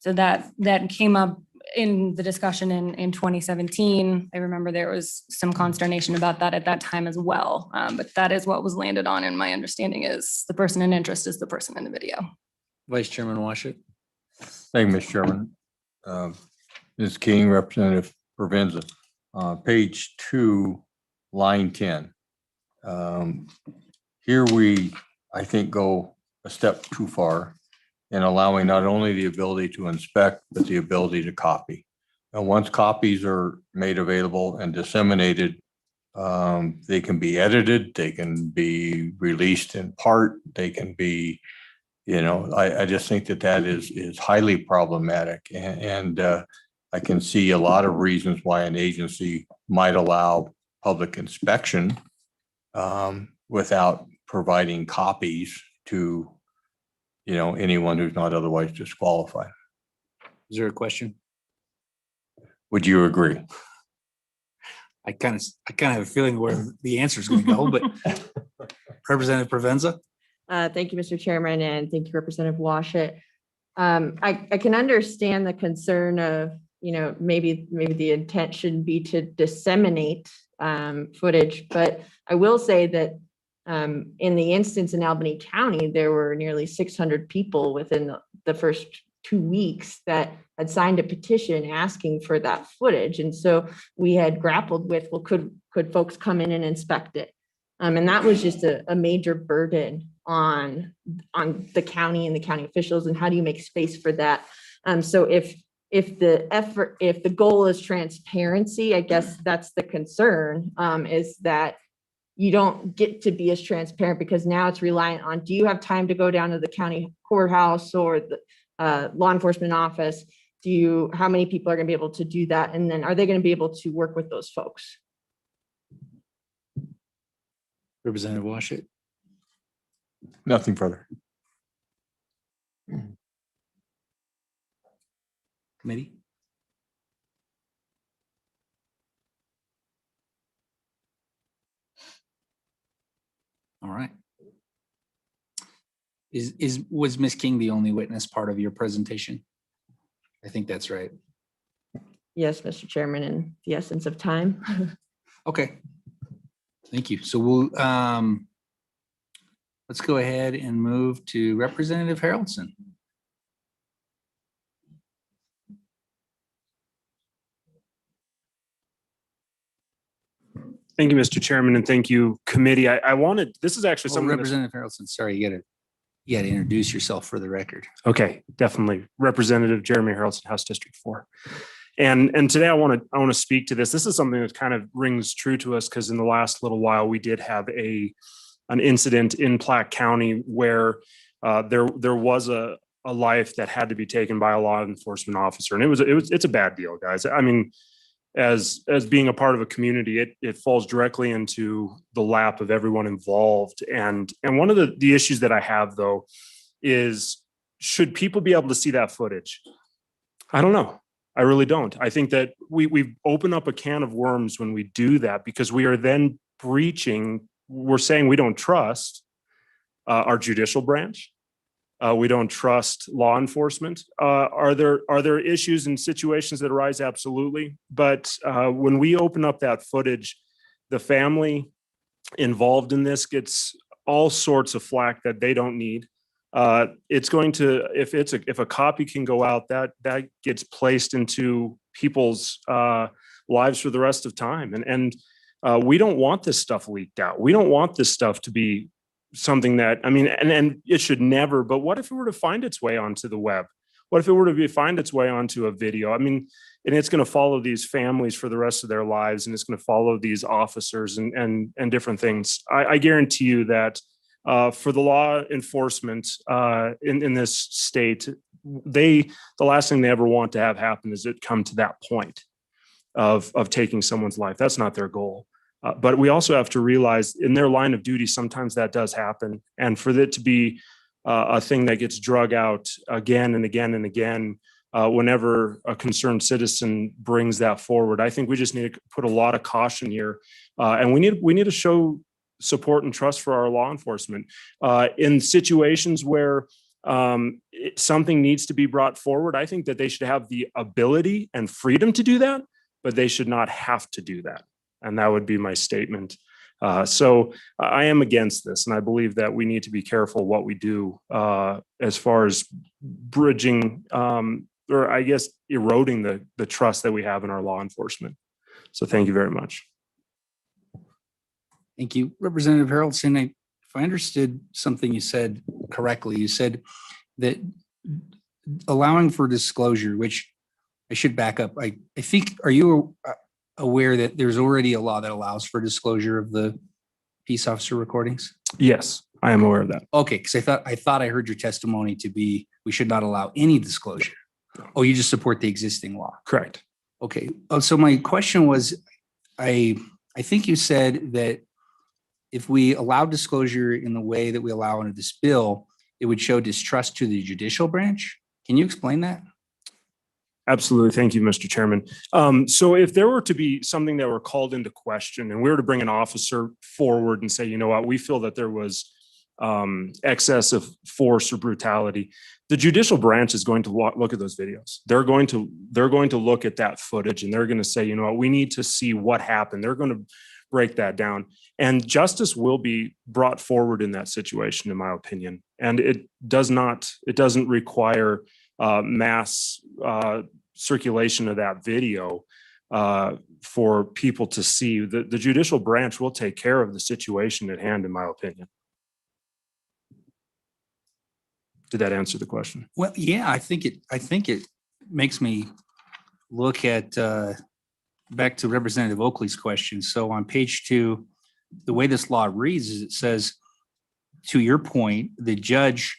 So that came up in the discussion in 2017, I remember there was some consternation about that at that time as well. But that is what was landed on, and my understanding is the person in interest is the person in the video. Vice Chairman Washit. Thank you, Mr. Chairman. Ms. King, Representative Provenza, page 2, line 10. Here we, I think, go a step too far in allowing not only the ability to inspect, but the ability to copy. And once copies are made available and disseminated, they can be edited, they can be released in part, they can be, I just think that is highly problematic. And I can see a lot of reasons why an agency might allow public inspection without providing copies to anyone who's not otherwise disqualified. Is there a question? Would you agree? I kind of have a feeling where the answer is going to go, but Representative Provenza. Thank you, Mr. Chairman, and thank you, Representative Washit. I can understand the concern of, maybe the intent shouldn't be to disseminate footage, but I will say that in the instance in Albany County, there were nearly 600 people within the first 2 weeks that had signed a petition asking for that footage. And so we had grappled with, well, could folks come in and inspect it? And that was just a major burden on the county and the county officials. And how do you make space for that? So if the goal is transparency, I guess that's the concern, is that you don't get to be as transparent because now it's reliant on, do you have time to go down to the county courthouse or the law enforcement office? How many people are going to be able to do that? And then are they going to be able to work with those folks? Representative Washit. Nothing further. Committee. All right. Was Ms. King the only witness part of your presentation? I think that's right. Yes, Mr. Chairman, in the essence of time. Okay. Thank you. So we'll let's go ahead and move to Representative Harrelson. Thank you, Mr. Chairman, and thank you, committee. I wanted, this is actually something. Representative Harrelson, sorry, you gotta introduce yourself for the record. Okay, definitely. Representative Jeremy Harrelson, House District 4. And today I want to speak to this. This is something that kind of rings true to us because in the last little while we did have an incident in Platte County where there was a life that had to be taken by a law enforcement officer, and it's a bad deal, guys. I mean, as being a part of a community, it falls directly into the lap of everyone involved. And one of the issues that I have though is, should people be able to see that footage? I don't know. I really don't. I think that we open up a can of worms when we do that, because we are then breaching, we're saying we don't trust our judicial branch. We don't trust law enforcement. Are there issues and situations that arise? Absolutely. But when we open up that footage, the family involved in this gets all sorts of flack that they don't need. It's going to, if a copy can go out, that gets placed into people's lives for the rest of time. And we don't want this stuff leaked out. We don't want this stuff to be something that, I mean, and it should never, but what if it were to find its way onto the web? What if it were to find its way onto a video? I mean, and it's going to follow these families for the rest of their lives, and it's going to follow these officers and different things. I guarantee you that for the law enforcement in this state, the last thing they ever want to have happen is it come to that point of taking someone's life. That's not their goal. But we also have to realize in their line of duty, sometimes that does happen. And for it to be a thing that gets drug out again and again and again, whenever a concerned citizen brings that forward, I think we just need to put a lot of caution here. And we need to show support and trust for our law enforcement in situations where something needs to be brought forward. I think that they should have the ability and freedom to do that, but they should not have to do that. And that would be my statement. So I am against this, and I believe that we need to be careful what we do as far as bridging or I guess eroding the trust that we have in our law enforcement. So thank you very much. Thank you. Representative Harrelson, if I understood something you said correctly, you said that allowing for disclosure, which I should back up. I think, are you aware that there's already a law that allows for disclosure of the peace officer recordings? Yes, I am aware of that. Okay, because I thought I heard your testimony to be we should not allow any disclosure. Oh, you just support the existing law. Correct. Okay. Oh, so my question was, I think you said that if we allow disclosure in the way that we allow under this bill, it would show distrust to the judicial branch. Can you explain that? Absolutely. Thank you, Mr. Chairman. So if there were to be something that were called into question and we were to bring an officer forward and say, you know what, we feel that there was excess of force or brutality, the judicial branch is going to look at those videos. They're going to look at that footage and they're going to say, you know what, we need to see what happened. They're going to break that down, and justice will be brought forward in that situation, in my opinion. And it doesn't require mass circulation of that video for people to see. The judicial branch will take care of the situation at hand, in my opinion. Did that answer the question? Well, yeah, I think it makes me look at back to Representative Oakley's question. So on page 2, the way this law reads is it says, to your point, the judge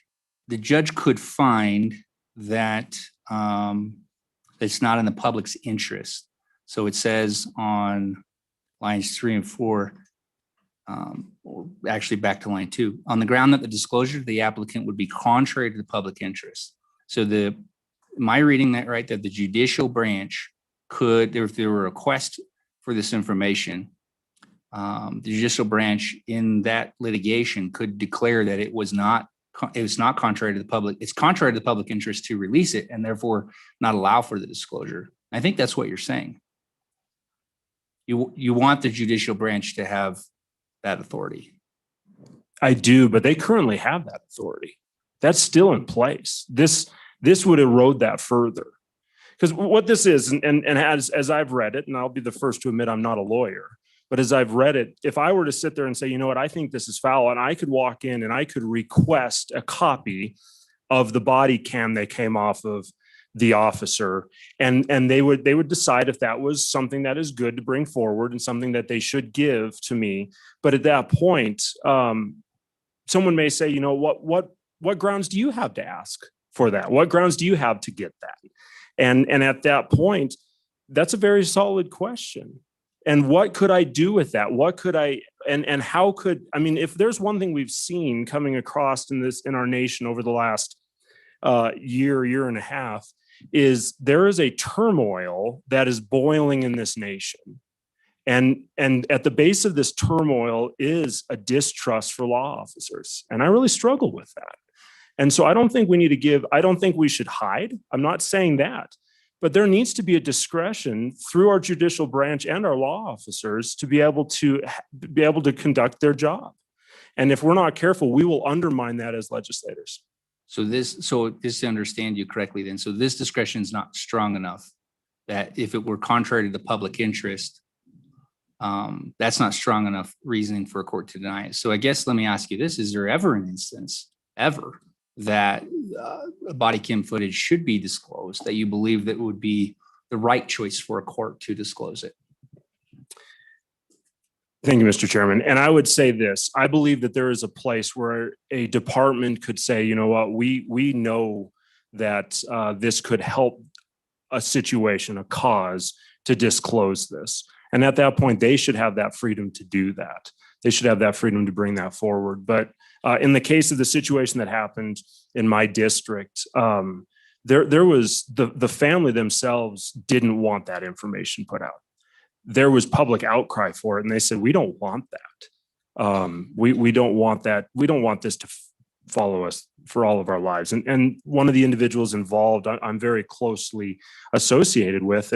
could find that it's not in the public's interest. So it says on lines 3 and 4, or actually back to line 2, on the ground that the disclosure to the applicant would be contrary to the public interest. So am I reading that right? That the judicial branch could, if there were a request for this information, the judicial branch in that litigation could declare that it was not contrary to the public. It's contrary to the public interest to release it and therefore not allow for the disclosure. I think that's what you're saying. You want the judicial branch to have that authority. I do, but they currently have that authority. That's still in place. This would erode that further. Because what this is, and as I've read it, and I'll be the first to admit I'm not a lawyer, but as I've read it, if I were to sit there and say, you know what, I think this is foul, and I could walk in and I could request a copy of the body cam that came off of the officer, and they would decide if that was something that is good to bring forward and something that they should give to me. But at that point, someone may say, you know, what grounds do you have to ask for that? What grounds do you have to get that? And at that point, that's a very solid question. And what could I do with that? What could I, and how could, I mean, if there's one thing we've seen coming across in our nation over the last year and a half, is there is a turmoil that is boiling in this nation. And at the base of this turmoil is a distrust for law officers. And I really struggle with that. And so I don't think I don't think we should hide. I'm not saying that, but there needs to be a discretion through our judicial branch and our law officers to be able to conduct their job. And if we're not careful, we will undermine that as legislators. So just to understand you correctly then, so this discretion is not strong enough that if it were contrary to the public interest, that's not strong enough reasoning for a court to deny it. So I guess let me ask you this, is there ever an instance, ever, that body cam footage should be disclosed, that you believe that would be the right choice for a court to disclose it? Thank you, Mr. Chairman. And I would say this, I believe that there is a place where a department could say, you know what, we know that this could help a situation, a cause, to disclose this. And at that point, they should have that freedom to do that. They should have that freedom to bring that forward. But in the case of the situation that happened in my district, there was the family themselves didn't want that information put out. There was public outcry for it, and they said, we don't want that. We don't want that. We don't want this follow us for all of our lives. And one of the individuals involved, I'm very closely associated with.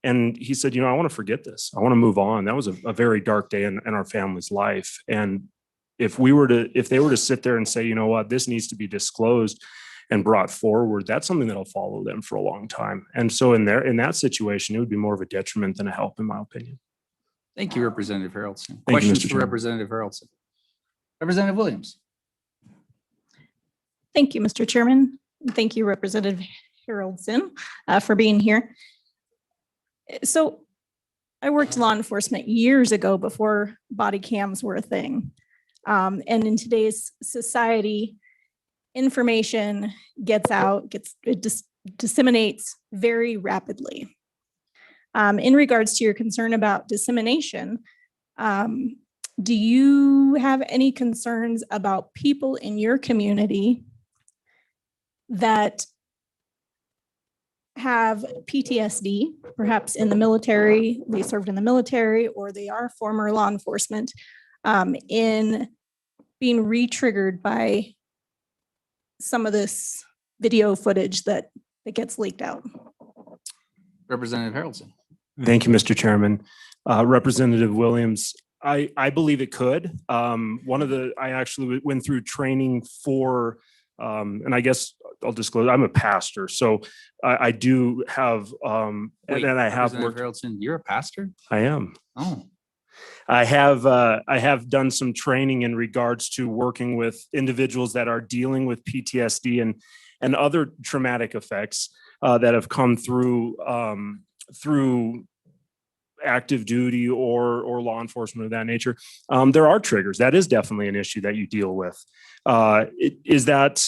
And he said, I want to forget this. I want to move on. That was a very dark day in our family's life. And if they were to sit there and say, you know what, this needs to be disclosed and brought forward, that's something that'll follow them for a long time. And so in that situation, it would be more of a detriment than a help, in my opinion. Thank you, Representative Haroldson. Thank you, Questions Mr. for Chairman. Representative Haroldson? Representative Williams. Thank you, Mr. Chairman. Thank you, Representative Haroldson, for being here. So I worked law enforcement years ago before body cams were a thing. And in today's society, information gets out, disseminates very rapidly. In regards to your concern about dissemination, do you have any concerns about people in your community that have PTSD, perhaps in the military, they served in the military, or they are former law enforcement, in being re-triggered by some of this video footage that gets leaked out? Representative Haroldson. Thank you, Mr. Chairman. Representative Williams, I believe it could. I actually went through training for, and I guess I'll disclose, I'm a pastor. So I do have, Wait, and I have Representative worked. Haroldson, you're a pastor? I am. Oh. I have done some training in regards to working with individuals that are dealing with PTSD and other traumatic effects that have come through active duty or law enforcement of that nature. There are triggers. That is definitely an issue that you deal with. Is that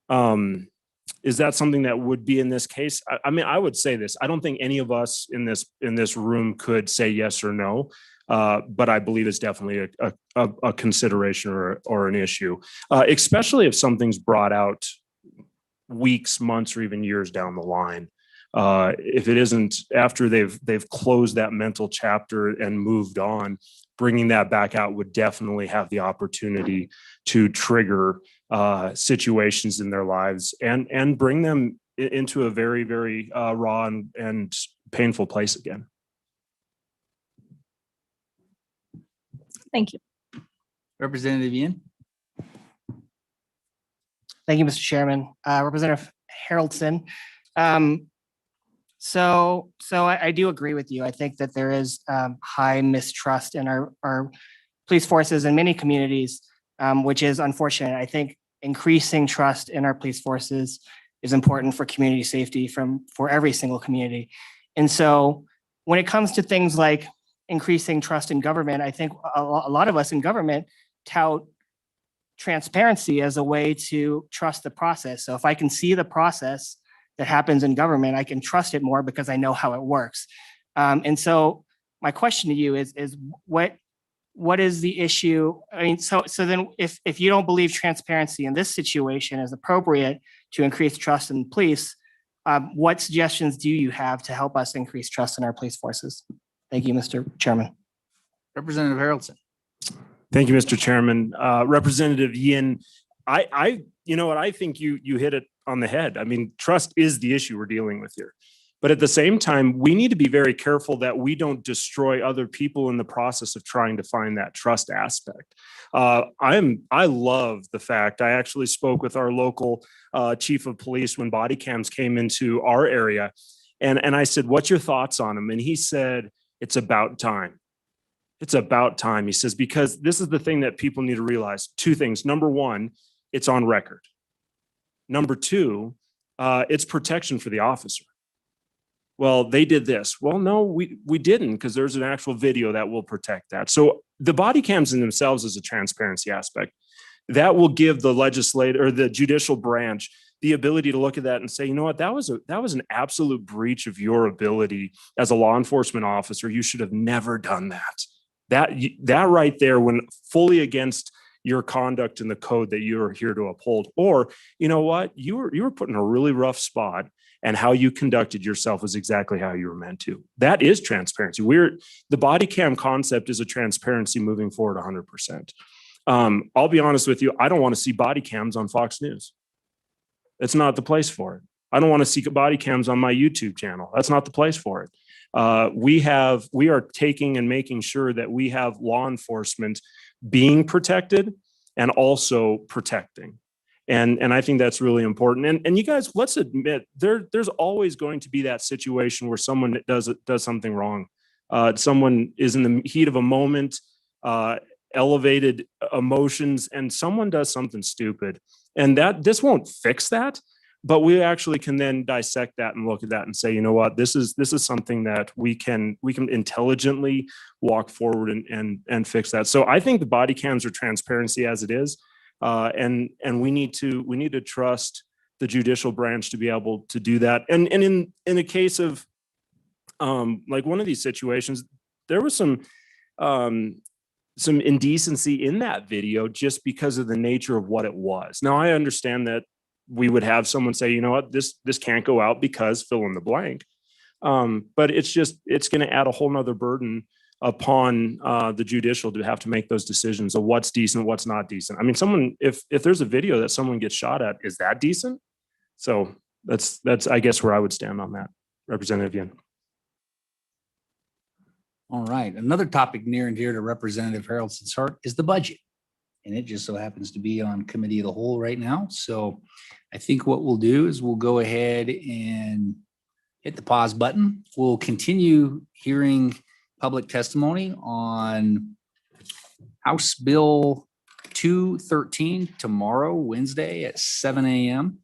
something that would be in this case? I mean, I would say this. I don't think any of us in this room could say yes or no. But I believe it's definitely a consideration or an issue, especially if something's brought out weeks, months, or even years down the line. If it isn't after they've closed that mental chapter and moved on, bringing that back out would definitely have the opportunity to trigger situations in their lives and bring them into a very, very raw and painful place again. Thank you. Representative Ian. Thank you, Mr. Chairman. Representative Haroldson. So I do agree with you. I think that there is high mistrust in our police forces in many communities, which is unfortunate. I think increasing trust in our police forces is important for community safety for every single community. And so when it comes to things like increasing trust in government, I think a lot of us in government tout transparency as a way to trust the process. So if I can see the process that happens in government, I can trust it more because I know how it works. And so my question to you is what is the issue? I mean, so then if you don't believe transparency in this situation is appropriate to increase trust in police, what suggestions do you have to help us increase trust in our police forces? Thank you, Mr. Chairman. Representative Haroldson. Thank you, Mr. Chairman. Representative Yin, you know what, I think you hit it on the head. I mean, trust is the issue we're dealing with here. But at the same time, we need to be very careful that we don't destroy other people in the process of trying to find that trust aspect. I love the fact, I actually spoke with our local chief of police when body cams came into our area. And I said, what's your thoughts on them? And he said, it's about time. It's about time. He says, because this is the thing that people need to realize. Two things. Number one, it's on record. Number two, it's protection for the officer. Well, they did this. Well, no, we didn't, because there's an actual video that will protect that. So the body cams in themselves is a transparency aspect. That will give the legislator or the judicial branch the ability to look at that and say, you know what, that was an absolute breach of your ability as a law enforcement officer. You should have never done that. That right there, when fully against your conduct and the code that you are here to uphold. Or, you know what, you were put in a really rough spot, and how you conducted yourself is exactly how you were meant to. That is transparency. The body cam concept is a transparency moving forward 100%. I'll be honest with you, I don't want to see body cams on Fox News. It's not the place for it. I don't want to see body cams on my YouTube channel. That's not the place for it. We are taking and making sure that we have law enforcement being protected and also protecting. And I think that's really important. And you guys, let's admit there's always going to be that situation where someone does something wrong. Someone is in the heat of a moment, elevated emotions, and someone does something stupid. And this won't fix that, but we actually can then dissect that and look at that and say, you know what, this is something that we can intelligently walk forward and fix that. So I think the body cams are transparency as it is. And we need to trust the judicial branch to be able to do that. And in a case of like one of these situations, there was some indecency in that video just because of the nature of what it was. Now I understand that we would have someone say, you know what, this can't go out because fill in the blank. But it's going to add a whole nother burden upon the judicial to have to make those decisions of what's decent, what's not decent. I mean, if there's a video that someone gets shot at, is that decent? So that's I guess where I would stand on that, Representative Yin. All right. Another topic near and dear to Representative Harrelson's heart is the budget. And it just so happens to be on committee of the whole right now. So I think what we'll do is we'll go ahead and hit the pause button. We'll continue hearing public testimony on House Bill 213 tomorrow, Wednesday at 7 a.m.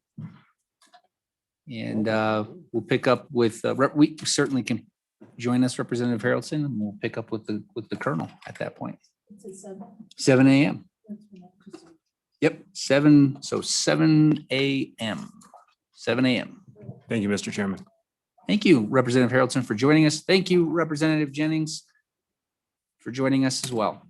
And we'll pick up with, we certainly can join us, Representative Harrelson, and we'll pick up with the colonel at that point. 7 a.m. Yep, 7 a.m. 7 a.m. Thank you, Mr. Chairman. Thank you, Representative Harrelson, for joining us. Thank you, Representative Jennings, for joining us as well.